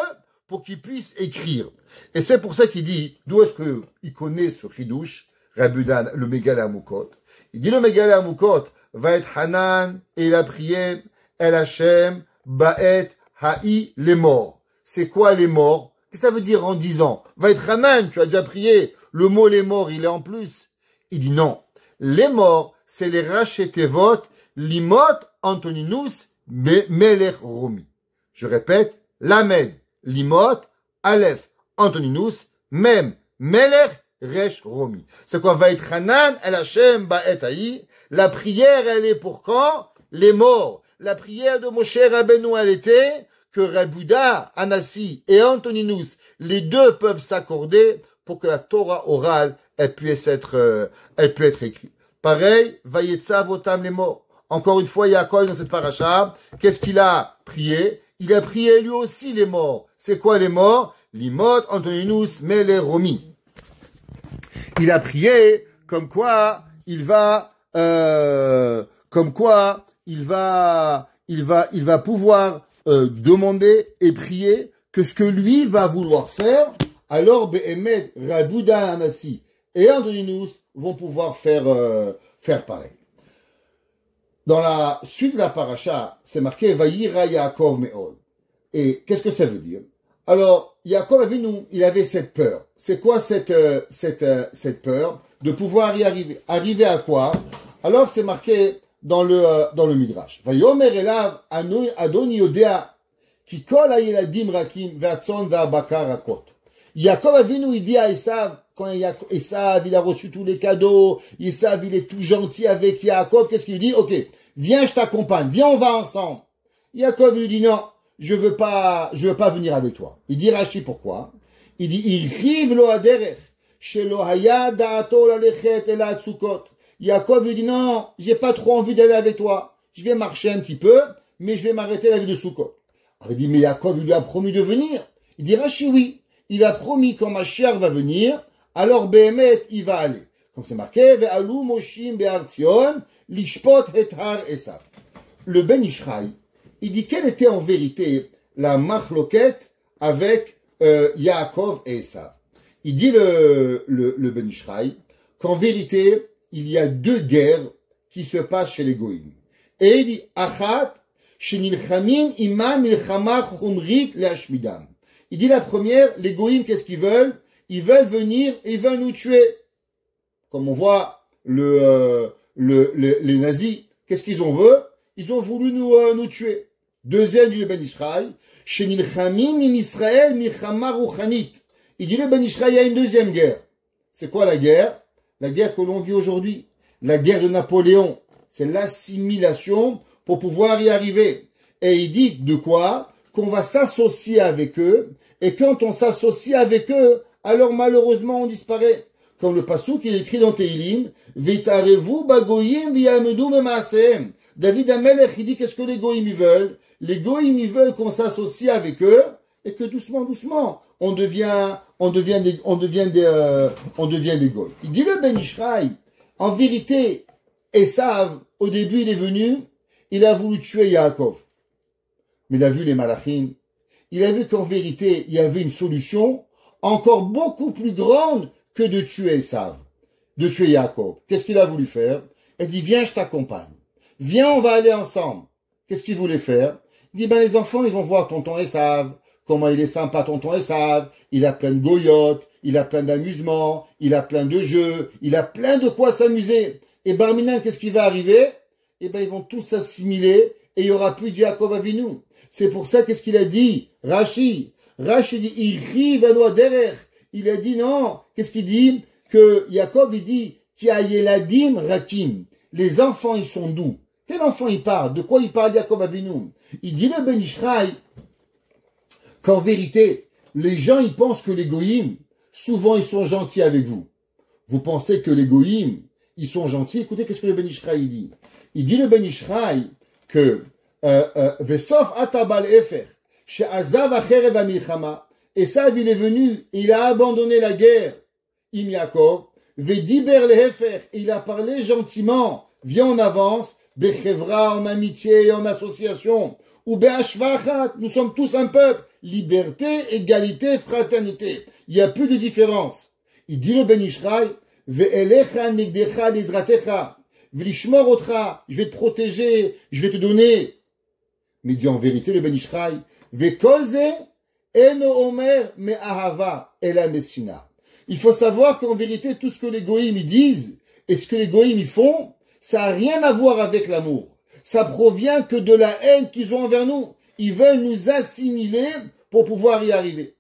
pour qu'il puisse écrire. Et c'est pour ça qu'il dit, d'où est-ce qu'il connaît ce chidouche, Rabbi Yehuda, le Mégalé à Moukot. Il dit le Mégalé à Moukot, va être Hanan, et il a prié, El Hashem, Ba'et Ha'il est mort. C'est quoi les morts? Qu'est-ce que ça veut dire en disant? Va être Hanan, tu as déjà prié. Le mot les morts, il est en plus. Il dit non. Les morts, c'est les Rachetevot, Limot, Antoninus, Melech Romi. Je répète, Lamed, Limot, Aleph, Antoninus, Mem, Melech, Resh, Romi. C'est quoi? Va être Hanan, El Hashem, Ba'et Ha'il. La prière, elle est pour quand? Les morts. La prière de Moshe Rabbeinu, elle était que Rabbi Yehuda Hanassi et Antoninus, les deux peuvent s'accorder pour que la Torah orale, elle puisse être écrite. Pareil, Vayetzav otam les morts. Encore une fois, Yaakov dans cette paracha, qu'est-ce qu'il a prié? Il a prié lui aussi les morts. C'est quoi les morts? Limot, Antoninus, Melech Romi. Il a prié comme quoi il va pouvoir demander et prier que ce que lui va vouloir faire, alors Be'emet, Rabbi Yehuda Hanassi et Antoninus vont pouvoir faire pareil. Dans la suite de la paracha, c'est marqué Vayira Yaakov Me'od. Et qu'est-ce que ça veut dire? Alors, Yaakov Avinu, il avait cette peur. C'est quoi cette peur? De pouvoir y arriver. Arriver à quoi? Alors, c'est marqué dans le Midrash. Vayomer elav Adoni Yodea ki kol hayeladim rakim ve'atzon ve'abakar rakot. Yaakov Avinu, il dit à Esav, quand Esav, il a reçu tous les cadeaux, Esav, il est tout gentil avec Yaakov, qu'est-ce qu'il dit? Ok, viens, je t'accompagne, viens, on va ensemble. Yaakov lui dit non, je veux pas venir avec toi. Il dit Rashi pourquoi? Il dit, Irchiv lo haderech, shelo haya da'ato lalechet el hatzukot. Yaakov lui dit non, j'ai pas trop envie d'aller avec toi. Je vais marcher un petit peu, mais je vais m'arrêter la vie de Sukkot. Alors il dit, mais Yaakov lui a promis de venir. Il dit Rashi oui. Il a promis quand Mashiach va venir, alors Behemet, il va aller. Comme c'est marqué, Ve'alu moshim be'ar Tzion, lishpot et har Esav. Le Ben Ishraï, il dit quelle était en vérité la machloket avec Yaakov et Esav. Il dit le Ben Ishraï qu'en vérité, il y a deux guerres qui se passent chez les Goïm. Et il dit, Achat, shenilchamim imam milchama chumrit le'ashmidam. Il dit la première, les Goïm, qu'est-ce qu'ils veulent? Ils veulent venir et ils veulent nous tuer. Comme on voit les nazis, qu'est-ce qu'ils ont voulu? Ils ont voulu nous tuer. Deuxième, dit le Ben Ishraï, shenilchamim im Israël milchama ruchanit. Il dit le Ben Ishraï, il y a une deuxième guerre. C'est quoi la guerre? La guerre que l'on vit aujourd'hui. La guerre de Napoléon. C'est l'assimilation pour pouvoir y arriver. Et il dit de quoi? Qu'on va s'associer avec eux. Et quand on s'associe avec eux, alors malheureusement on disparaît. comme le passouk qui est écrit dans Teilim, Vitarevu bagoyim v'yamedu b'maasehem. David Amelech, il dit qu'est-ce que les goïms ils veulent? Les goïms ils veulent qu'on s'associe avec eux et que doucement, doucement, on devient des goïms. Il dit le Ben Ishraï, en vérité, Esav, au début il est venu, il a voulu tuer Yaakov. Mais il a vu les malachim, il a vu qu'en vérité, il y avait une solution encore beaucoup plus grande que de tuer Esav, de tuer Yaakov. Qu'est-ce qu'il a voulu faire? Il dit, viens, je t'accompagne. Viens, on va aller ensemble. Qu'est-ce qu'il voulait faire? Il dit, ben les enfants, ils vont voir tonton Esav, comment il est sympa tonton Esav, il a plein de goyotes, il a plein d'amusements, il a plein de jeux, il a plein de quoi s'amuser. Et Barminan, qu'est-ce qui va arriver? Eh ben, ils vont tous s'assimiler et il n'y aura plus de Yaakov Avinu. C'est pour ça, qu'est-ce qu'il a dit? Rashi dit, il a dit non. Qu'est-ce qu'il dit? Que Yaakov, il dit, qui a yeladim rakim. Les enfants, ils sont doux. Quel enfant il parle? De quoi il parle Yaakov Avinu? Il dit le Ben Ishraï qu'en vérité, les gens, ils pensent que les goïms, souvent, ils sont gentils avec vous. Vous pensez que les goïms, ils sont gentils? Écoutez, qu'est-ce que le Ben Ishraï dit? Il dit le Ben Ishraï que Vesof atabal efer, she'azav acherev amilchama, Esav il est venu, il a abandonné la guerre, im Yaakov, vediber lehefer, il a parlé gentiment, viens on avance, bechevra en amitié et en association, ou be'ashvachat, nous sommes tous un peuple, liberté, égalité, fraternité, il n'y a plus de différence. Il dit le Ben Ishraï, ve'elecha nigdecha lizratecha, v'lishmor otra, je vais te protéger, je vais te donner. Mais il dit en vérité le Ben Ishraï, ve'kolze eno omer me'ahava ela mesina. Il faut savoir qu'en vérité tout ce que les goïms ils disent et ce que les goïms ils font, ça n'a rien à voir avec l'amour. Ça provient que de la haine qu'ils ont envers nous. Ils veulent nous assimiler pour pouvoir y arriver.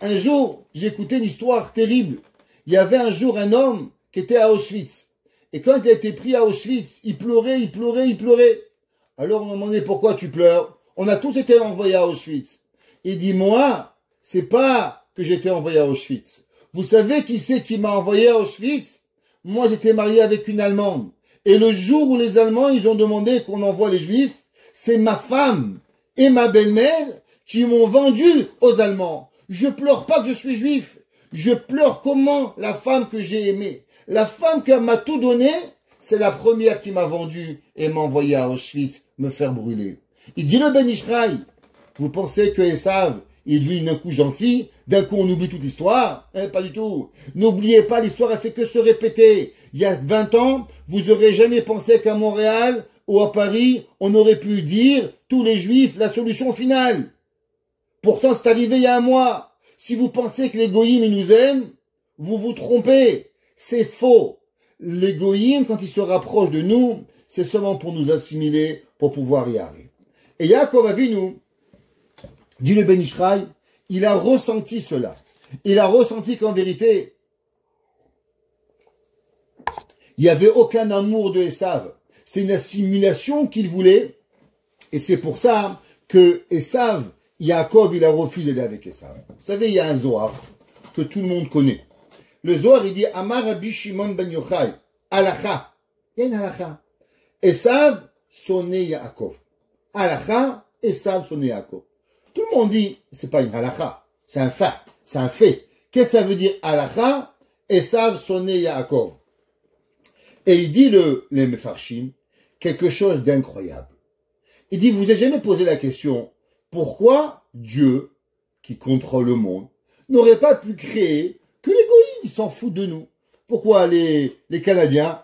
Un jour, j'ai écouté une histoire terrible. Il y avait un jour un homme qui était à Auschwitz. Et quand il a été pris à Auschwitz, il pleurait, il pleurait, il pleurait. Alors on m'a demandé pourquoi tu pleures. On a tous été envoyés à Auschwitz. Il dit, moi, c'est pas que j'ai été envoyé à Auschwitz. Vous savez qui c'est qui m'a envoyé à Auschwitz? Moi, j'étais marié avec une Allemande. Et le jour où les Allemands, ils ont demandé qu'on envoie les Juifs, c'est ma femme et ma belle-mère qui m'ont vendu aux Allemands. Je pleure pas que je suis juif. Je pleure comment la femme que j'ai aimée. La femme qui m'a tout donné, c'est la première qui m'a vendu et m'a envoyé à Auschwitz me faire brûler. Il dit le Ben Ishraï, vous pensez que Esav, il est devenu d'un coup gentil, d'un coup on oublie toute l'histoire? Pas du tout. N'oubliez pas, l'histoire elle fait que se répéter. Il y a 20 ans, vous aurez jamais pensé qu'à Montréal ou à Paris, on aurait pu dire tous les Juifs la solution finale. Pourtant c'est arrivé il y a un mois. Si vous pensez que les goïms ils nous aiment, vous vous trompez. C'est faux. Les goïms, quand ils se rapprochent de nous, c'est seulement pour nous assimiler, pour pouvoir y arriver. Et Yaakov Avinu, dit le Ben Ishraï, il a ressenti cela. Il a ressenti qu'en vérité, il n'y avait aucun amour de Esav. C'est une assimilation qu'il voulait. Et c'est pour ça que Esav, Yaakov, il a refusé d'aller avec Esav. Vous savez, il y a un Zohar que tout le monde connaît. Le Zohar, il dit, Amar Rabbi Shimon ben Yochai, Alacha. Il y a une Alacha. Esav, sonné Yaakov. Alacha, Esav, sonné Yaakov. Tout le monde dit, c'est pas une halakha, c'est un fait, c'est un fait. Qu'est-ce que ça veut dire halakha? Esav sonné Yaakov. Et il dit les Mefarshim, quelque chose d'incroyable. Il dit, vous avez jamais posé la question, pourquoi Dieu, qui contrôle le monde, n'aurait pas pu créer que les goïms, ils s'en foutent de nous? Pourquoi les Canadiens,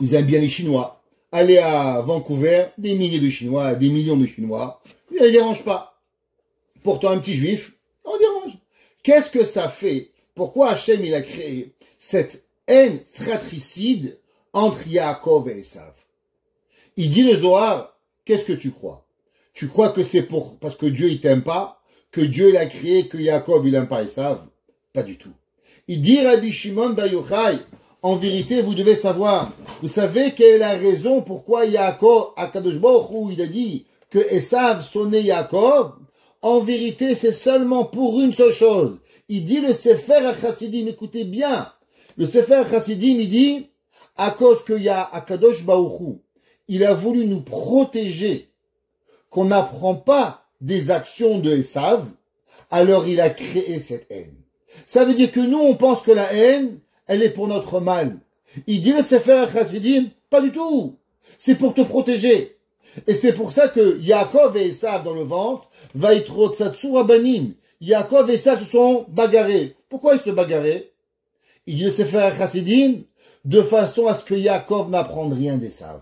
ils aiment bien les Chinois? Aller à Vancouver, des milliers de Chinois, des millions de Chinois, ça ne dérange pas. Pourtant, un petit juif, on dérange. Qu'est-ce que ça fait? Pourquoi Hachem, il a créé cette haine fratricide entre Yaakov et Esav? Il dit le Zohar, qu'est-ce que tu crois? Tu crois que c'est parce que Dieu, il t'aime pas, que Dieu l'a créé, que Yaakov, il aime pas Esav? Pas du tout. Il dit Rabbi Shimon bar Yochai, en vérité, vous devez savoir, vous savez quelle est la raison pourquoi Yaakov, Akadosh Baruch Hu, il a dit que Esav sonnait Yaakov? En vérité, c'est seulement pour une seule chose. Il dit le Sefer HaChassidim, écoutez bien. Le Sefer HaChassidim, il dit, à cause qu'il y a Akadosh Baruch Hu, il a voulu nous protéger, qu'on n'apprend pas des actions de Esav, alors il a créé cette haine. Ça veut dire que nous, on pense que la haine, elle est pour notre mal. Il dit le Sefer HaChassidim, pas du tout. C'est pour te protéger. Et c'est pour ça que Yaakov et Esav dans le ventre, Vaïtrotsatsu Rabbanim, Yaakov et Esav se sont bagarrés. Pourquoi ils se bagarraient? Il dit le Sefer HaChassidim, de façon à ce que Yaakov n'apprenne rien d'Esav.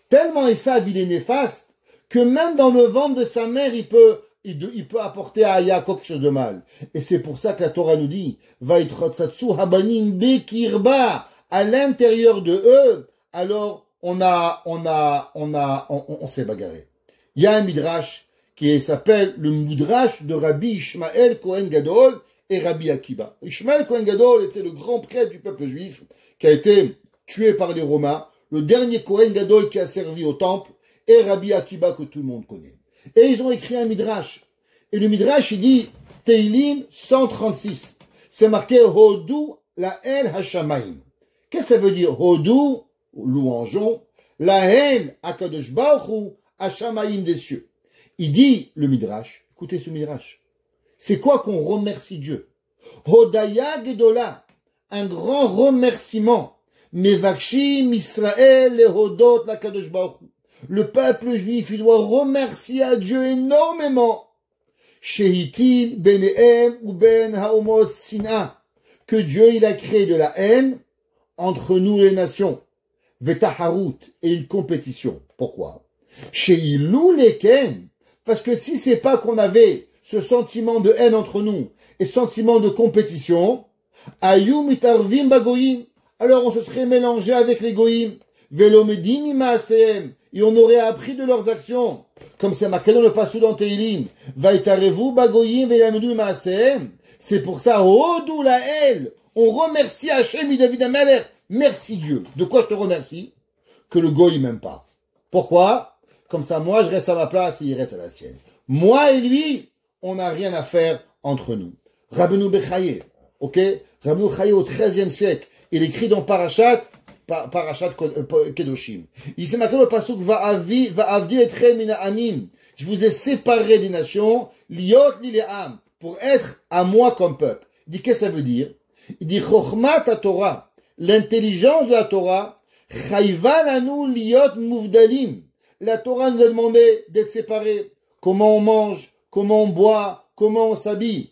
Tellement Esav, il est néfaste, que même dans le ventre de sa mère, il peut apporter à Yaakov quelque chose de mal. Et c'est pour ça que la Torah nous dit, Vaïtrotsatsu Rabbanim Bekirba, à l'intérieur de eux, alors on s'est bagarré. Il y a un midrash qui s'appelle le midrash de Rabbi Ishmael Kohen Gadol et Rabbi Akiba. Ishmael Kohen Gadol était le grand prêtre du peuple juif qui a été tué par les Romains, le dernier Kohen Gadol qui a servi au temple, et Rabbi Akiba que tout le monde connaît. Et ils ont écrit un midrash. Et le midrash, il dit, Teilim 136. C'est marqué Hodou la El Hashamayim. Qu'est-ce que ça veut dire? Hodou, louangeons, la haine à Kadosh Baruch Hu, Hashamayim des cieux. Il dit, le midrash, écoutez ce midrash. C'est quoi qu'on remercie Dieu? Hodaya Gedola, un grand remerciement. Mevakshim Israël le Hodot la Kadosh Baruch Hu. Le peuple juif, il doit remercier à Dieu énormément. Shehitil benehem ou ben haomot sina. Que Dieu, il a créé de la haine entre nous les nations. Vetaharut, et une compétition. Pourquoi? Sheilou leken. Parce que si c'est pas qu'on avait ce sentiment de haine entre nous et ce sentiment de compétition, ayum itarvim bagoyim. Alors on se serait mélangé avec les goyim. Velomedim imaaseem. Et on aurait appris de leurs actions. Comme c'est marqué dans le passage dans Teilim. Vaitarevu bagoyim velamedu imaaseem. C'est pour ça, Hodou la El. On remercie Hachem David Amalek. Merci Dieu. De quoi je te remercie? Que le goy m'aime pas. Pourquoi? Comme ça, moi, je reste à ma place et il reste à la sienne. Moi et lui, on n'a rien à faire entre nous. Rabbeinu Bechaye, ok? Rabbeinu Bechaye au XIIIe siècle, il écrit dans Parashat Kedoshim. Il s'est marqué le pasuk Va'avdi etrem mina amim. Je vous ai séparé des nations, liot li le'am, pour être à moi comme peuple. Il dit, qu'est-ce que ça veut dire? Il dit, chokhmat Torah, l'intelligence de la Torah, chayva lanu liot muvdalim. La Torah nous a demandé d'être séparés. Comment on mange, comment on boit, comment on s'habille.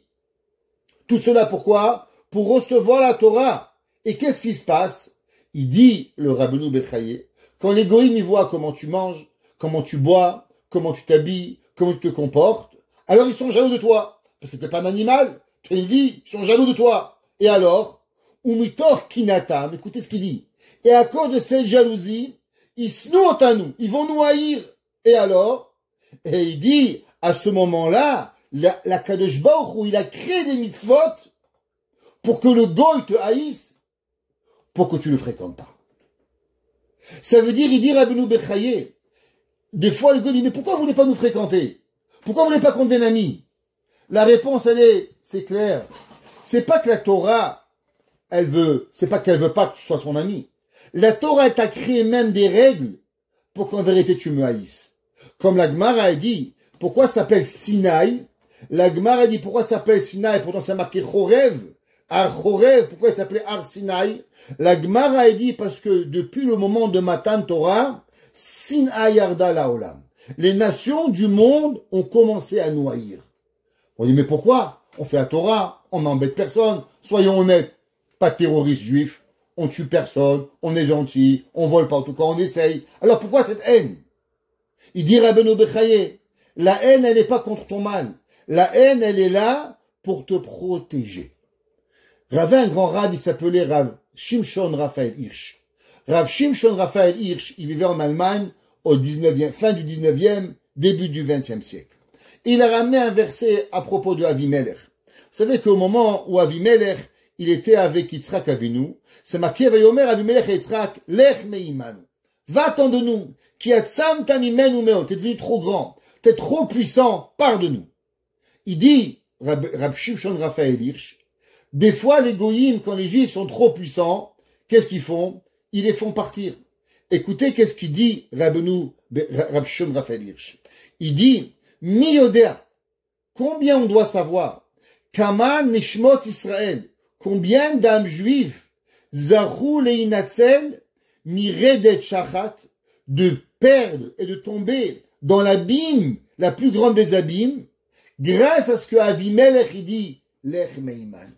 Tout cela pourquoi? Pour recevoir la Torah. Et qu'est-ce qui se passe? Il dit, le Rabbeinu Bechaye, quand les goïms y voient comment tu manges, comment tu bois, comment tu t'habilles, comment tu te comportes, alors ils sont jaloux de toi. Parce que t'es pas un animal, t'es une vie, ils sont jaloux de toi. Et alors, umitor kinatam, écoutez ce qu'il dit. Et à cause de cette jalousie, ils snouent à nous, ils vont nous haïr. Et alors? Et il dit, à ce moment-là, la Kadosh Baruch Hu, il a créé des mitzvot pour que le goy te haïsse, pour que tu le fréquentes pas. Ça veut dire, il dit Rabbeinu Bechaye, des fois le goy dit, mais pourquoi vous voulez pas nous fréquenter? Pourquoi vous voulez pas qu'on devienne amis? La réponse, c'est clair. C'est pas que la Torah, c'est pas qu'elle veut pas que tu sois son ami. La Torah t'a créé même des règles pour qu'en vérité tu me haïsses. Comme la Gemara a dit, pourquoi ça s'appelle Sinaï? La Gemara a dit pourquoi ça s'appelle Sinaï, pourtant c'est marqué Chorev. Ar Chorev, pourquoi il s'appelait Ar Sinaï? La Gemara a dit parce que depuis le moment de Matan Torah, Sinaï Yarda Laolam. Les nations du monde ont commencé à nous haïr. On dit mais pourquoi? On fait la Torah, on n'embête personne, soyons honnêtes. Pas de terroristes juifs, on tue personne, on est gentil, on vole pas en tout cas, on essaye. Alors pourquoi cette haine? Il dit Rabbeinu Bechaye, la haine elle n'est pas contre ton mal. La haine elle est là pour te protéger. Avait un grand rab, il s'appelait Rav Shimshon Raphaël Hirsch. Rav Shimshon Raphaël Hirsch, il vivait en Allemagne au fin du 19e, début du 20e siècle. Il a ramené un verset à propos de Avimelech. Vous savez qu'au moment où Avimelech, il était avec Yitzhak Avinu, c'est marqué Vayomer Avimelech et Yitzhak, Lech meimanu. Va-t'en de nous, qui atzam tamimenu meo, t'es devenu trop grand, t'es trop puissant, pars de nous. Il dit, Rab Shimshon Raphaël Hirsch, Des fois, les goyim, quand les juifs sont trop puissants, qu'est-ce qu'ils font? Ils les font partir. Écoutez, qu'est-ce qu'il dit Rabbeinu Rab Shimon Raphaël Hirsch? Il dit, Mi yodea, combien on doit savoir? Kama nishmot Israël, combien d'âmes juives, Zachou leinatzel, miredet shachat, de perdre et de tomber dans l'abîme, la plus grande des abîmes, grâce à ce que Avimelech il dit, Lech meiman.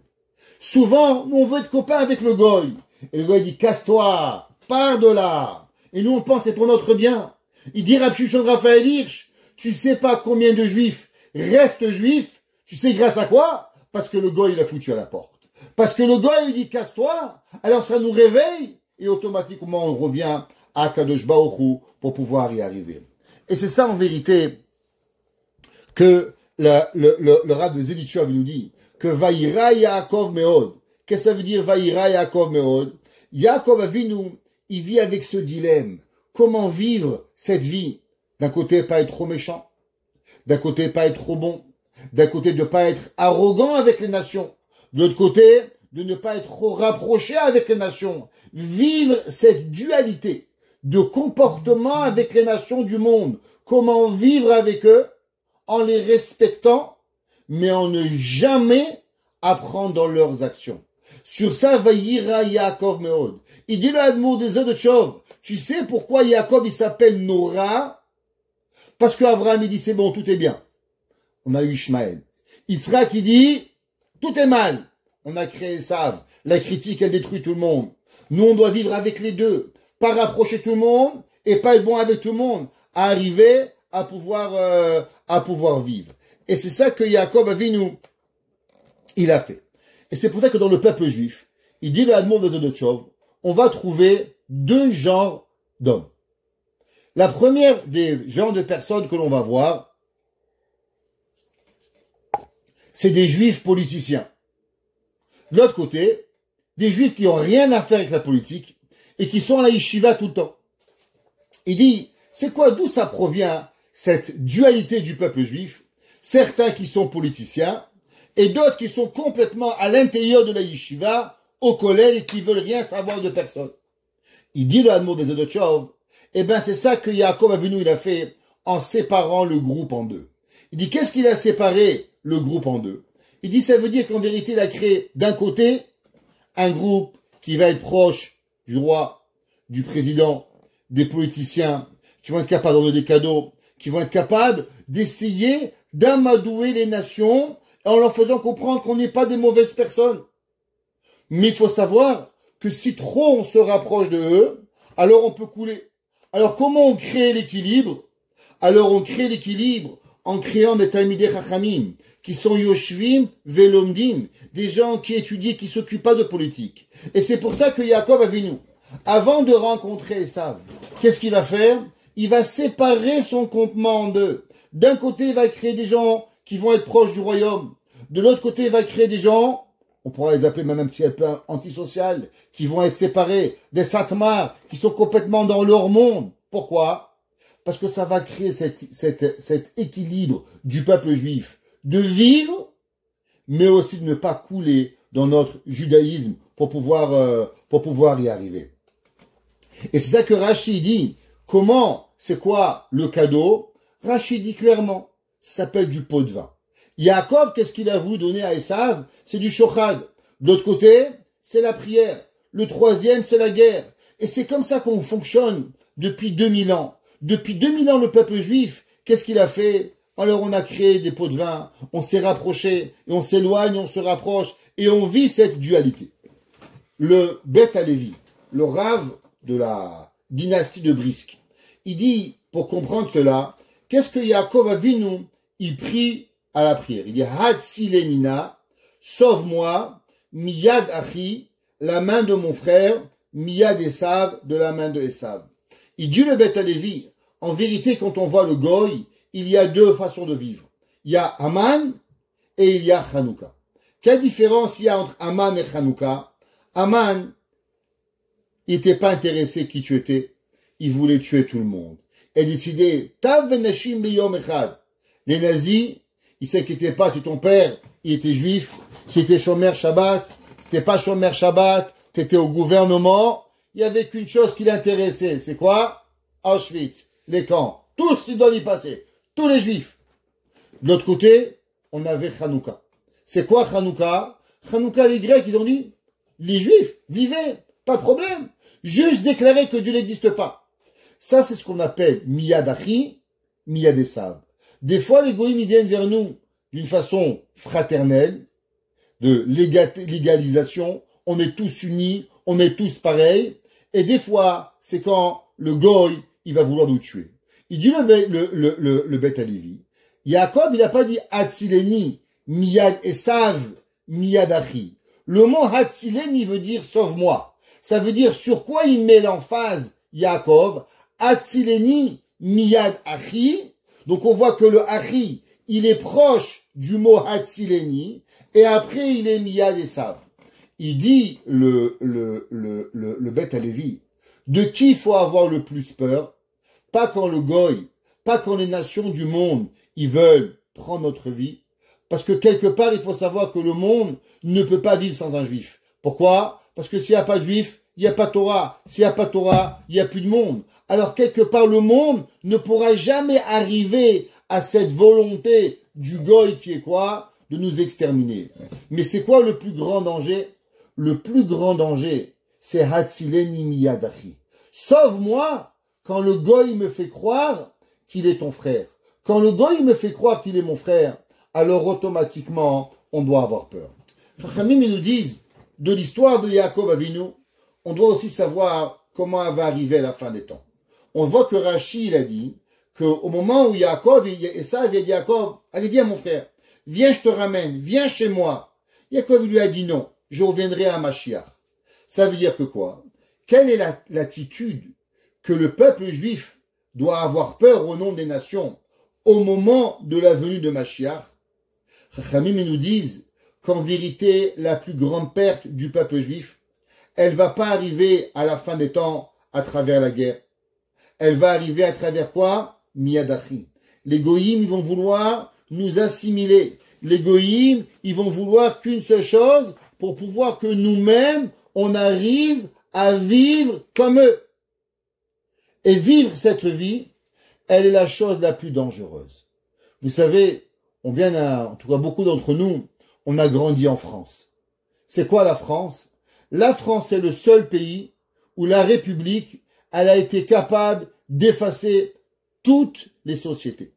Souvent, nous on veut être copain avec le goy. Et le goy dit, casse-toi, pars de là. Et nous on pense c'est pour notre bien. Il dit Rab Shimon Raphaël Hirsch, tu sais pas combien de juifs restent juifs, tu sais grâce à quoi? Parce que le goy il a foutu à la porte. Parce que le goy il dit casse-toi, alors ça nous réveille et automatiquement on revient à Kadosh Baruch Hu pour pouvoir y arriver. Et c'est ça en vérité que le Rav de Zelichov nous dit que Vaïra Yaakov Meod. Qu'est-ce que ça veut dire Vaïra Yaakov Meod? Yaakov Avinu, il vit avec ce dilemme. Comment vivre cette vie? D'un côté, pas être trop méchant. D'un côté, pas être trop bon. D'un côté, de pas être arrogant avec les nations. De l'autre côté, de ne pas être trop rapproché avec les nations. Vivre cette dualité de comportement avec les nations du monde. Comment vivre avec eux en les respectant, mais en ne jamais apprendre dans leurs actions. Sur ça, Vaïra Yaakov Meod. Il dit le Admour des Zodotchov, tu sais pourquoi Yaakov il s'appelle Nora? Parce qu'Abraham il dit c'est bon, tout est bien. On a eu Ishmaël. Yitzhak il dit tout est mal. On a créé Esav. La critique elle détruit tout le monde. Nous on doit vivre avec les deux. Pas rapprocher tout le monde et pas être bon avec tout le monde. Arriver à pouvoir vivre. Et c'est ça que Yaakov Avinu, il a fait. Et c'est pour ça que dans le peuple juif, il dit le Admor de Zodotchov, on va trouver deux genres d'hommes. La première des genres de personnes que l'on va voir, c'est des juifs politiciens. De l'autre côté, des juifs qui n'ont rien à faire avec la politique et qui sont à la yeshiva tout le temps. Il dit, c'est quoi, d'où ça provient cette dualité du peuple juif? Certains qui sont politiciens et d'autres qui sont complètement à l'intérieur de la yeshiva, au collège et qui veulent rien savoir de personne. Il dit le Admor des Zodotchov, eh ben c'est ça que Yaakov Avinu il a fait en séparant le groupe en deux. Il dit qu'est-ce qu'il a séparé le groupe en deux? Il dit ça veut dire qu'en vérité il a créé d'un côté un groupe qui va être proche du roi, du président, des politiciens, qui vont être capables de donner des cadeaux, qui vont être capables d'essayer d'amadouer les nations en leur faisant comprendre qu'on n'est pas des mauvaises personnes. Mais il faut savoir que si trop on se rapproche de eux, alors on peut couler. Alors comment on crée l'équilibre? Alors on crée l'équilibre en créant des Talmidei Chachamim, qui sont Yoshvim Velomdim, des gens qui étudient, qui s'occupent pas de politique. Et c'est pour ça que Yaakov Avinu, avant de rencontrer Esav, qu'est-ce qu'il va faire? Il va séparer son campement en deux. D'un côté, il va créer des gens qui vont être proches du royaume. De l'autre côté, il va créer des gens, on pourra les appeler même un petit peu antisocial, qui vont être séparés, des satmars, qui sont complètement dans leur monde. Pourquoi? Parce que ça va créer cet équilibre du peuple juif, de vivre, mais aussi de ne pas couler dans notre judaïsme pour pouvoir y arriver. Et c'est ça que Rashi dit. Comment? C'est quoi le cadeau? Rashi dit clairement, ça s'appelle du pot de vin. Yaakov, qu'est-ce qu'il a voulu donner à Esav? C'est du shochad. De l'autre côté, c'est la prière. Le troisième, c'est la guerre. Et c'est comme ça qu'on fonctionne depuis 2000 ans. Depuis 2000 ans, le peuple juif, qu'est-ce qu'il a fait? Alors on a créé des pots de vin, on s'est rapproché, et on s'éloigne, on se rapproche, et on vit cette dualité. Le Beth Alevi, le Rav de la dynastie de Brisk, il dit, pour comprendre cela, qu'est-ce que Yaakov Avinu, il prie à la prière? Il dit, Hatzilenina, sauve-moi, miyad achi, la main de mon frère, miyad Esav, de la main de Esav. Il dit le Beth Alevi, en vérité, quand on voit le Goy, il y a deux façons de vivre. Il y a Aman et il y a Hanouka. Quelle différence il y a entre Aman et Hanouka? Aman, il n'était pas intéressé qui tu étais. Il voulait tuer tout le monde. Et décidé, Tav venashim beyom echad. Les nazis, Il s'inquiétait pas si ton père, il était juif, si était Shomer Shabbat, si t'étais pas Shomer Shabbat, t'étais au gouvernement. Il y avait qu'une chose qui l'intéressait. C'est quoi? Auschwitz, les camps. Tous, ils doivent y passer. Tous les juifs. De l'autre côté, on avait Hanouka. C'est quoi Hanouka? Hanouka, les Grecs, ils ont dit, les juifs, vivez, pas de problème. Juste déclarer que Dieu n'existe pas. Ça, c'est ce qu'on appelle Miyad Achi, Miyad Esav. Des fois, les goïms, ils viennent vers nous d'une façon fraternelle, de légalisation. On est tous unis, on est tous pareils. Et des fois, c'est quand le goï, il va vouloir nous tuer. Il dit le Beth Alevi. Yaakov, il n'a pas dit Hatzileni, Miyad Esav, Miyad Achi. Le mot Hatzileni veut dire sauve-moi. Ça veut dire sur quoi il met l'emphase Yaakov. Hatzileni, Miyad Achi. Donc on voit que le Achi, il est proche du mot Hatzileni. Et après, il est Miyad Esav. Il dit le Beth Alevi, de qui il faut avoir le plus peur? Pas quand le goy, pas quand les nations du monde, ils veulent prendre notre vie. Parce que quelque part, il faut savoir que le monde ne peut pas vivre sans un juif. Pourquoi? Parce que s'il n'y a pas de juif, il n'y a pas de Torah. S'il n'y a pas de Torah, il n'y a plus de monde. Alors quelque part, le monde ne pourra jamais arriver à cette volonté du goy qui est quoi? De nous exterminer. Mais c'est quoi le plus grand danger? Le plus grand danger, c'est Hatzileni Miyad Achi. Sauve-moi quand le goy me fait croire qu'il est ton frère. Quand le goy me fait croire qu'il est mon frère, alors automatiquement, on doit avoir peur. Chachamim, ils nous disent, de l'histoire de Yaakov Avinu, on doit aussi savoir comment elle va arriver à la fin des temps. On voit que Rashi, il a dit qu'au moment où Yaakov, Esav, il a dit Yaakov, allez viens mon frère, viens je te ramène, viens chez moi. Yaakov lui a dit non, je reviendrai à Mashiach. Ça veut dire que quoi? Quelle est l'attitude que le peuple juif doit avoir peur au nom des nations au moment de la venue de Mashiach? Chachamim nous disent qu'en vérité, la plus grande perte du peuple juif, elle va pas arriver à la fin des temps à travers la guerre. Elle va arriver à travers quoi? Miyad Achi. Les goïms, ils vont vouloir nous assimiler. Les goïms, ils vont vouloir qu'une seule chose pour pouvoir que nous-mêmes, on arrive à vivre comme eux. Et vivre cette vie, elle est la chose la plus dangereuse. Vous savez, on vient en tout cas beaucoup d'entre nous, on a grandi en France. C'est quoi la France? La France est le seul pays où la République, elle a été capable d'effacer toutes les sociétés.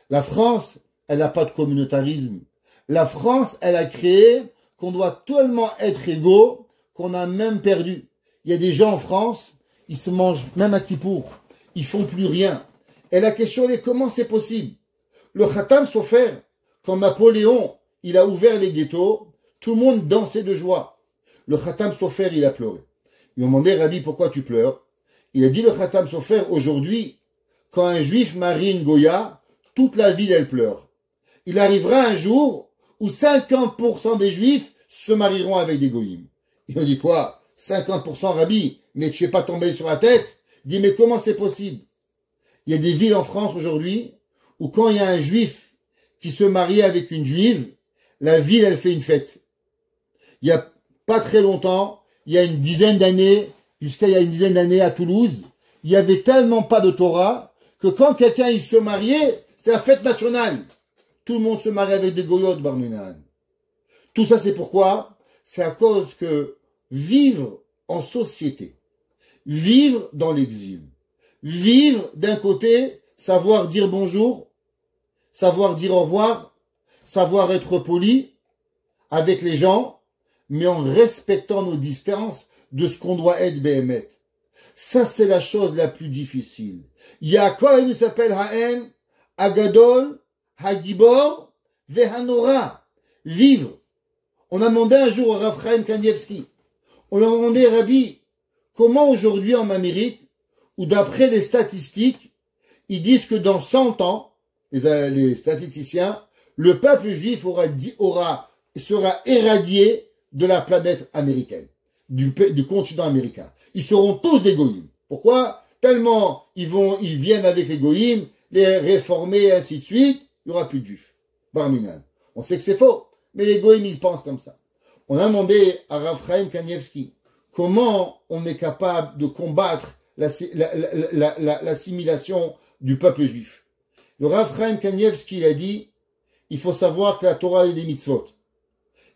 La France, elle n'a pas de communautarisme. La France, elle a créé qu'on doit tellement être égaux qu'on a même perdu. Il y a des gens en France, ils se mangent même à Kippour. Ils font plus rien. Et la question est comment c'est possible? Le Khatam Sofer, quand Napoléon, il a ouvert les ghettos, tout le monde dansait de joie. Le Khatam Sofer, il a pleuré. Ils ont demandé, Rabbi, pourquoi tu pleures? Il a dit, le Khatam Sofer, aujourd'hui, quand un juif marie une Goya, toute la ville, elle pleure. Il arrivera un jour où 50% des juifs se marieront avec des goïms. Il a dit quoi? 50% Rabbi, mais tu n'es pas tombé sur la tête? Il dit, mais comment c'est possible? Il y a des villes en France aujourd'hui où quand il y a un juif qui se marie avec une juive, la ville, elle fait une fête. Il y a pas très longtemps, il y a une dizaine d'années, jusqu'à il y a une dizaine d'années à Toulouse, il y avait tellement pas de Torah que quand quelqu'un il se mariait, c'était la fête nationale. Tout le monde se mariait avec des goyotes, Barminan. Tout ça, c'est pourquoi? C'est à cause que vivre en société, vivre dans l'exil, vivre d'un côté, savoir dire bonjour, savoir dire au revoir, savoir être poli avec les gens, mais en respectant nos distances de ce qu'on doit être Béhémet. Ça, c'est la chose la plus difficile. Yaakov, il s'appelle Ha'en, Agadol, Hagibor, Vehanora. Vivre. On a demandé un jour au Rav Chaim Kanievski, on a demandé, Rabbi, comment aujourd'hui en Amérique, où d'après les statistiques, ils disent que dans 100 ans, les statisticiens, le peuple juif sera éradié de la planète américaine, du continent américain. Ils seront tous des goïms. Pourquoi? Tellement ils viennent avec les goïms, les réformer, et ainsi de suite, il n'y aura plus de juifs. Barminan. On sait que c'est faux, mais les goïms, ils pensent comme ça. On a demandé à Rav Chaim Kanievski comment on est capable de combattre l'assimilation du peuple juif. Le Rav Chaim Kanievski a dit, il faut savoir que la Torah est des mitzvot.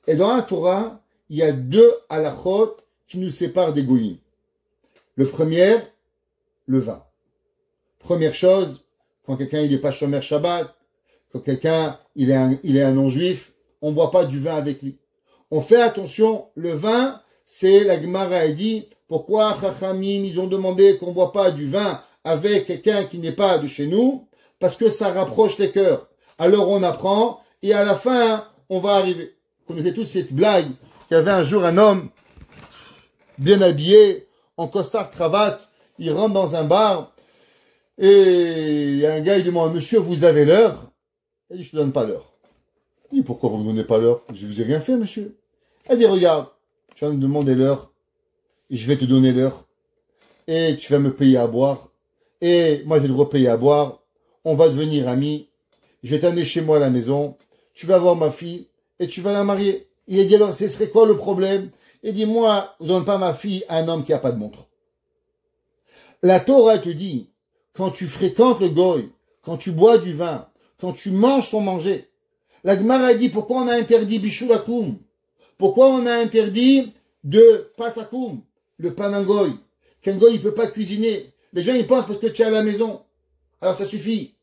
Et dans la Torah, il y a deux halachot qui nous séparent des goïms. Le premier, le vin. Première chose, quand quelqu'un il est pas shomer Shabbat, quand quelqu'un il est un non-juif, on boit pas du vin avec lui. On fait attention, le vin, c'est la Gemara a dit, pourquoi Chachamim, ils ont demandé qu'on boit pas du vin avec quelqu'un qui n'est pas de chez nous, parce que ça rapproche les cœurs. Alors on apprend, et à la fin, on va arriver. Vous connaissez tous cette blague, qu'il y avait un jour un homme, bien habillé, en costard cravate, il rentre dans un bar, et il y a un gars, il demande, monsieur, vous avez l'heure? Il dit, je te donne pas l'heure. Il dit, pourquoi vous me donnez pas l'heure? Je vous ai rien fait, monsieur. Il dit, regarde, tu vas me demander l'heure, et je vais te donner l'heure, et tu vas me payer à boire, et moi je vais te repayer à boire, on va devenir amis, je vais t'amener chez moi à la maison, tu vas voir ma fille, et tu vas la marier. Il a dit, alors, ce serait quoi le problème? Il dit, moi, je donne pas ma fille à un homme qui a pas de montre. La Torah te dit, quand tu fréquentes le goy, quand tu bois du vin, quand tu manges son manger, la Gemara dit, pourquoi on a interdit bishulakum? Pourquoi on a interdit de patakum, le panangoy? Qu'un goy, il peut pas cuisiner. Les gens, ils pensent parce que tu es à la maison. Alors ça suffit.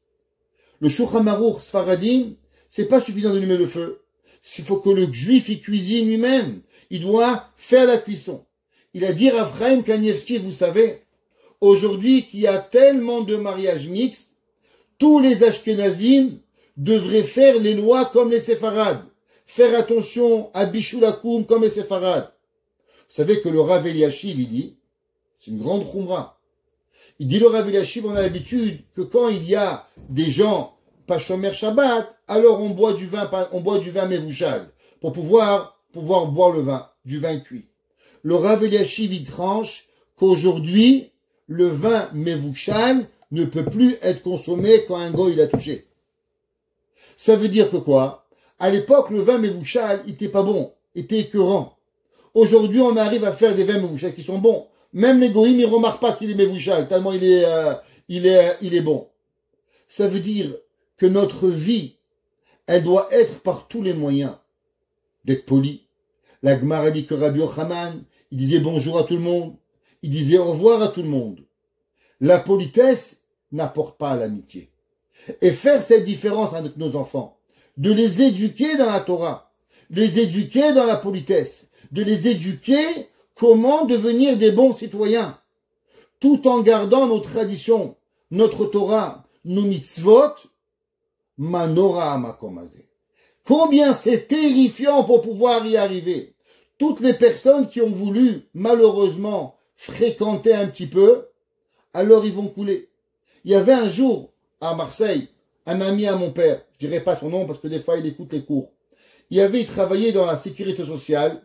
Le Shulchan Aruch Sfaradim, c'est pas suffisant d'allumer le feu. Il faut que le juif, il cuisine lui-même. Il doit faire la cuisson. Il a dit Rav Chaim Kanievski, vous savez, aujourd'hui qu'il y a tellement de mariages mixtes, tous les Ashkenazim devraient faire les lois comme les Séfarades. Faire attention à Bishulakum comme les Séfarades. Vous savez que le Rav Eliashiv, il dit, c'est une grande khumra. Il dit le Rav Eliashiv, on a l'habitude que quand il y a des gens pas shomer Shabbat, alors on boit du vin mevouchal, pour pouvoir boire le vin, du vin cuit. Le Rav Eliashiv, il tranche qu'aujourd'hui, le vin mevouchal ne peut plus être consommé quand un goy l'a touché. Ça veut dire que quoi? À l'époque, le vin mevouchal, il était pas bon, il était écœurant. Aujourd'hui, on arrive à faire des vins mevouchal qui sont bons. Même les goïms, ils remarquent pas qu'il est mevouchal, tellement il est bon. Ça veut dire que notre vie, elle doit être par tous les moyens d'être poli. La Gemara dit que Rabbi Yochanan, il disait bonjour à tout le monde, il disait au revoir à tout le monde. La politesse n'apporte pas à l'amitié. Et faire cette différence avec nos enfants, de les éduquer dans la Torah, les éduquer dans la politesse, de les éduquer comment devenir des bons citoyens, tout en gardant nos traditions, notre Torah, nos mitzvot, manora makomazé. Combien c'est terrifiant pour pouvoir y arriver. Toutes les personnes qui ont voulu, malheureusement, fréquenter un petit peu, alors ils vont couler. Il y avait un jour, à Marseille, un ami à mon père, je dirais pas son nom parce que des fois il écoute les cours. Il travaillait dans la sécurité sociale,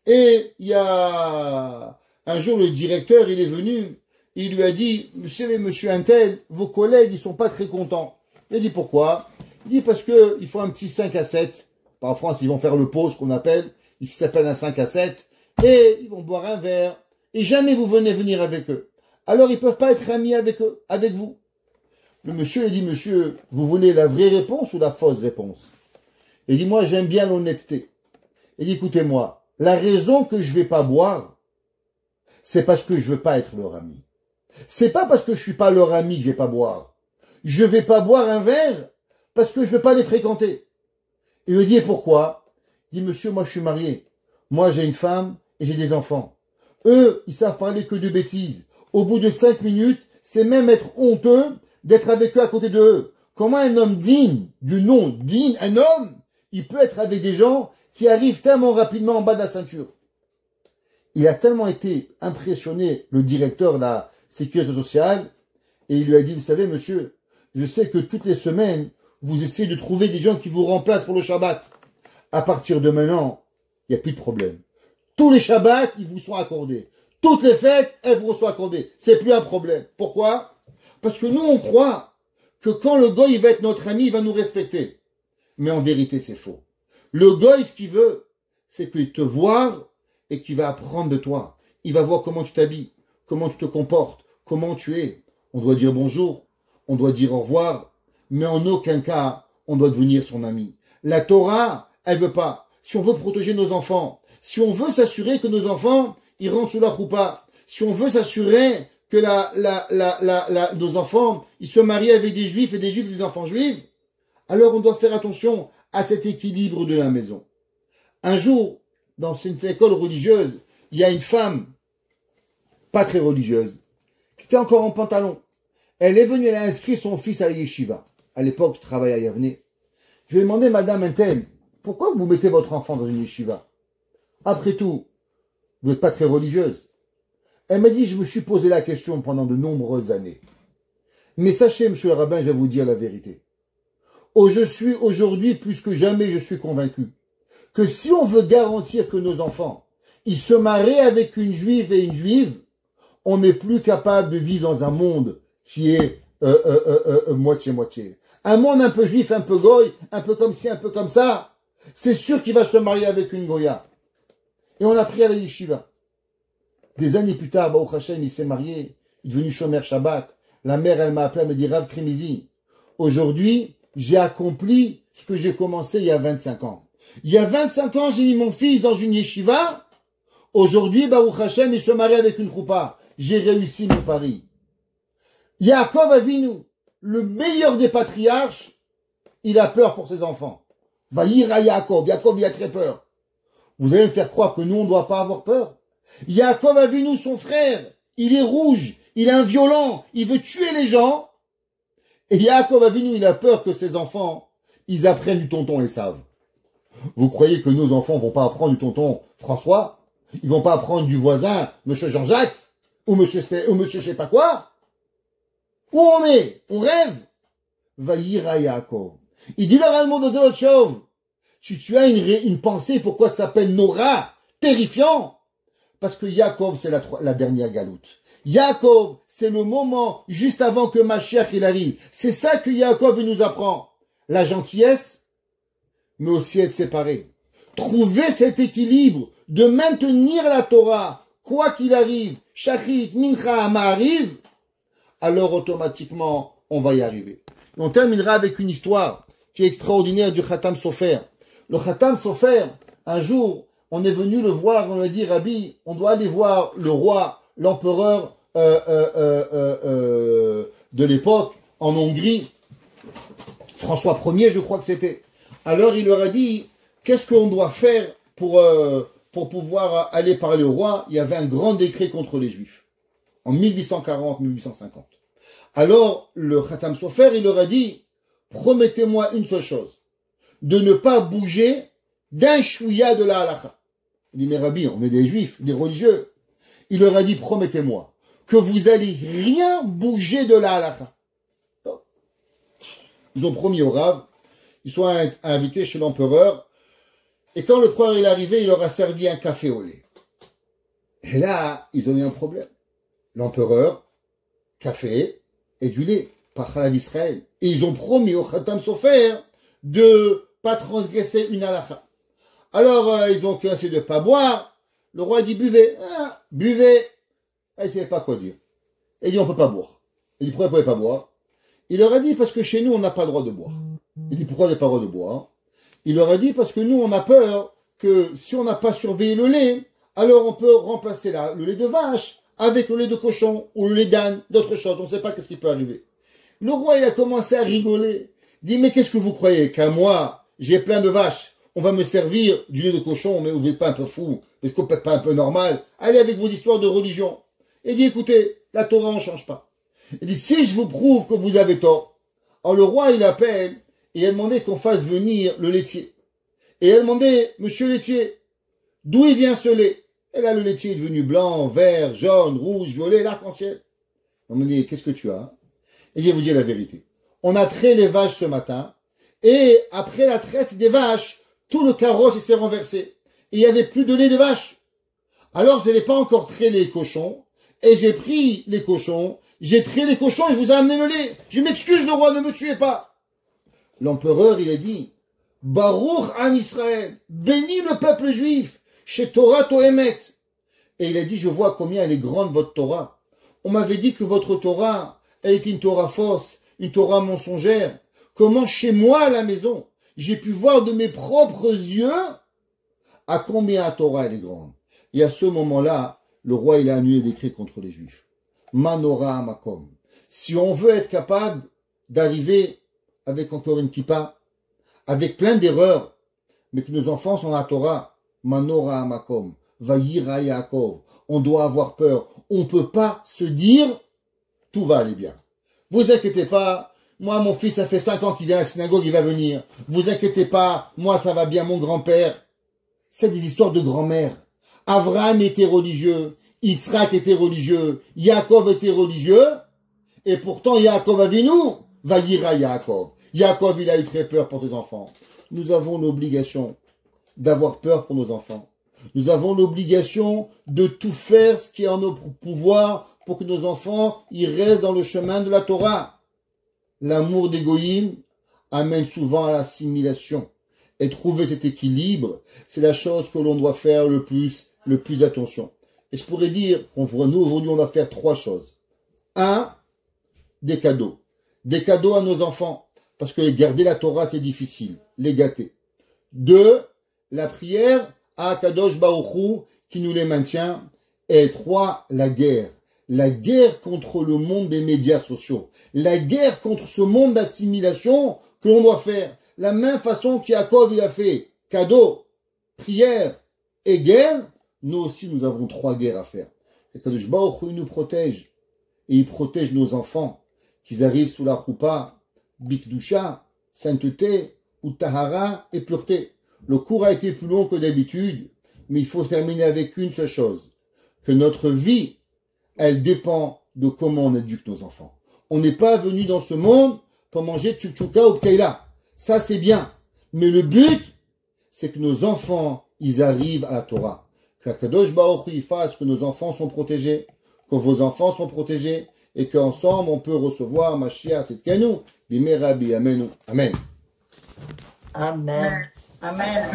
et il y a un jour le directeur, il est venu, il lui a dit, monsieur Untel, vos collègues, ils sont pas très contents. Il a dit pourquoi? Il dit parce que il faut un petit 5 à 7. En France, ils vont faire le pot, ce qu'on appelle, il s'appelle un 5 à 7, et ils vont boire un verre, et jamais vous venez venir avec eux. Alors ils peuvent pas être amis avec eux, avec vous. Le monsieur, il dit, monsieur, vous voulez la vraie réponse ou la fausse réponse? Il dit, moi, j'aime bien l'honnêteté. Il dit, écoutez-moi, la raison que je vais pas boire, c'est parce que je veux pas être leur ami. C'est pas parce que je suis pas leur ami que je vais pas boire. Je vais pas boire un verre parce que je veux pas les fréquenter. Il me dit, et pourquoi? Il dit, monsieur, moi, je suis marié. Moi, j'ai une femme et j'ai des enfants. Eux, ils savent parler que de bêtises. Au bout de 5 minutes, c'est même être honteux d'être avec eux à côté de eux. Comment un homme digne, du nom digne, un homme, il peut être avec des gens qui arrivent tellement rapidement en bas de la ceinture? Il a tellement été impressionné, le directeur de la sécurité sociale, et il lui a dit, vous savez, monsieur, je sais que toutes les semaines, vous essayez de trouver des gens qui vous remplacent pour le Shabbat. À partir de maintenant, il n'y a plus de problème. Tous les Shabbats, ils vous sont accordés. Toutes les fêtes, elles vous sont accordées. C'est plus un problème. Pourquoi? Parce que nous, on croit que quand le goy va être notre ami, il va nous respecter. mais en vérité, c'est faux. Le goy, ce qu'il veut, c'est qu'il te voit et qu'il va apprendre de toi. Il va voir comment tu t'habilles, comment tu te comportes, comment tu es. On doit dire bonjour, on doit dire au revoir, mais en aucun cas, on doit devenir son ami. La Torah, elle veut pas. Si on veut protéger nos enfants, si on veut s'assurer que nos enfants, ils rentrent sous la choupa, si on veut s'assurer que nos enfants, ils se marient avec des juifs et des enfants juifs, alors on doit faire attention à cet équilibre de la maison. Un jour, dans une école religieuse, il y a une femme, pas très religieuse, qui était encore en pantalon. Elle est venue, elle a inscrit son fils à la yeshiva. À l'époque, je travaillais à Yavne. Je lui ai demandé, Madame Intel, pourquoi vous mettez votre enfant dans une yeshiva? Après tout, vous n'êtes pas très religieuse. Elle m'a dit, je me suis posé la question pendant de nombreuses années. Mais sachez, monsieur le rabbin, je vais vous dire la vérité. Je suis aujourd'hui, plus que jamais, je suis convaincu que si on veut garantir que nos enfants, ils se marient avec une juive et une juive, on n'est plus capable de vivre dans un monde qui est moitié-moitié. Un monde un peu juif, un peu goy, un peu comme ci, un peu comme ça, c'est sûr qu'il va se marier avec une goya. Et on a pris à la yeshiva. Des années plus tard, Baruch Hashem, il s'est marié, il est devenu Shomer Shabbat. La mère, elle m'a appelé, elle me dit, Rav Krimizi, aujourd'hui, j'ai accompli ce que j'ai commencé il y a 25 ans. Il y a 25 ans, j'ai mis mon fils dans une yeshiva. Aujourd'hui, Baruch Hashem, il se marie avec une choupa. J'ai réussi mon pari. Yaakov Avinu, le meilleur des patriarches, il a peur pour ses enfants. Vaïra Yaakov, Yaakov, il a très peur. Vous allez me faire croire que nous, on ne doit pas avoir peur. Yaakov Avinu, son frère, il est rouge, il est un violent, il veut tuer les gens. Et Yaakov Avinu, il a peur que ses enfants, ils apprennent du tonton Esav. Vous croyez que nos enfants vont pas apprendre du tonton François? Ils vont pas apprendre du voisin, monsieur Jean-Jacques? Ou monsieur je sais pas quoi? Où on est? On rêve? Vaïra Yaakov. Il dit leur allemand dans autre chose. Tu as une pensée pourquoi ça s'appelle Nora, terrifiant? Parce que Yaakov, c'est la dernière galoute. Yaakov, c'est le moment juste avant que Mashiach il arrive. C'est ça que Yaakov nous apprend. La gentillesse, mais aussi être séparé. Trouver cet équilibre de maintenir la Torah, quoi qu'il arrive, Shachrit, Mincha, Ma'ariv, alors automatiquement, on va y arriver. Et on terminera avec une histoire qui est extraordinaire du Khatam Sofer. Le Khatam Sofer, un jour, on est venu le voir, on a dit, Rabbi, on doit aller voir le roi, l'empereur de l'époque, en Hongrie, François Ier, je crois que c'était. Alors il leur a dit, qu'est-ce qu'on doit faire pour pouvoir aller parler au roi? Il y avait un grand décret contre les Juifs, en 1840-1850. Alors le Khatam Sofer, il leur a dit, promettez-moi une seule chose, de ne pas bouger d'un chouïa de la halakha. Il dit, mais Rabbi, on est des Juifs, des religieux. Il leur a dit, promettez-moi que vous allez rien bouger de la halakha. Ils ont promis au Rav, ils sont invités chez l'empereur, et quand le empereur est arrivé, il leur a servi un café au lait. Et là, ils ont eu un problème. L'empereur, café et du lait, par Chalav Israël. Et ils ont promis au Khatam Sofer de pas transgresser une halakha. Alors, ils ont essayé de pas boire. Le roi dit, buvez. Ah, buvez. Ah, il savait pas quoi dire. Il dit, on peut pas boire. Il dit, pourquoi vous pouvez pas boire? Il leur a dit, parce que chez nous, on n'a pas le droit de boire. Il dit, pourquoi vous n'avez pas le droit de boire? Il leur a dit, parce que nous, on a peur que si on n'a pas surveillé le lait, alors on peut remplacer le lait de vache avec le lait de cochon ou le lait d'âne, d'autres choses. On ne sait pas qu'est-ce qui peut arriver. Le roi, il a commencé à rigoler. Il dit, mais qu'est-ce que vous croyez? Qu'à moi, j'ai plein de vaches, on va me servir du lait de cochon, mais vous n'êtes pas un peu fou, vous n'êtes pas un peu normal. Allez avec vos histoires de religion. Il dit, écoutez, la Torah, on ne change pas. Il dit, si je vous prouve que vous avez tort, alors le roi, il appelle, et il a demandé qu'on fasse venir le laitier. Et il a demandé, monsieur laitier, d'où il vient ce lait? Et là, le laitier est devenu blanc, vert, jaune, rouge, violet, l'arc-en-ciel. On me dit, qu'est-ce que tu as? Et je vais vous dire la vérité. On a traité les vaches ce matin, et après la traite des vaches, tout le carrosse s'est renversé. Et il n'y avait plus de lait de vache. Alors, je n'avais pas encore traité les cochons, et j'ai pris les cochons, j'ai traité les cochons et je vous ai amené le lait. Je m'excuse, le roi, ne me tuez pas. L'empereur, il a dit, Baruch Am Israël, bénis le peuple juif, chez Torah Toemet. Et il a dit, je vois combien elle est grande votre Torah. On m'avait dit que votre Torah, elle était une Torah fausse, une Torah mensongère. Comment chez moi à la maison, j'ai pu voir de mes propres yeux à combien la Torah elle est grande. Et à ce moment-là, le roi il a annulé des décrets contre les Juifs. Manora Makom. Si on veut être capable d'arriver avec encore une kippa, avec plein d'erreurs, mais que nos enfants sont la Torah, Manora Makom, Vayira Yaakov, on doit avoir peur. On ne peut pas se dire, tout va aller bien. Vous inquiétez pas, moi mon fils, ça fait 5 ans qu'il vient à la synagogue, il va venir. Vous inquiétez pas, moi ça va bien, mon grand-père. C'est des histoires de grand-mère. Avraham était religieux, Yitzhak était religieux, Yaakov était religieux, et pourtant Yaakov Avinu, Vayira Yaakov. Yaakov, il a eu très peur pour ses enfants. Nous avons l'obligation d'avoir peur pour nos enfants. Nous avons l'obligation de tout faire ce qui est en notre pouvoir pour que nos enfants ils restent dans le chemin de la Torah. L'amour des goïms amène souvent à l'assimilation. Et trouver cet équilibre, c'est la chose que l'on doit faire le plus attention. Et je pourrais dire nous aujourd'hui on doit faire 3 choses. 1, des cadeaux. Des cadeaux à nos enfants. Parce que garder la Torah c'est difficile. Les gâter. 2, la prière à Kadosh Baruch Hu qui nous les maintient. Et 3, la guerre. La guerre contre le monde des médias sociaux. La guerre contre ce monde d'assimilation que l'on doit faire. La même façon qu'Yaakov il a fait cadeau, prière et guerre, nous aussi nous avons 3 guerres à faire. Et Kadosh Baruch Hu nous protège. Et il protège nos enfants, qu'ils arrivent sous la choupa, bikdusha, sainteté, ou tahara et pureté. Le cours a été plus long que d'habitude, mais il faut terminer avec une seule chose, que notre vie, elle dépend de comment on éduque nos enfants. On n'est pas venu dans ce monde pour manger tchouktchouka ou pkeila. Ça c'est bien. Mais le but, c'est que nos enfants, ils arrivent à la Torah. Qu'Akadosh Baruch Hu fasse que nos enfants sont protégés, que vos enfants sont protégés, et qu'ensemble on peut recevoir Mashiach Tzidkenu, Bimei Rabbi Amenu. Amen. Amen. Amen.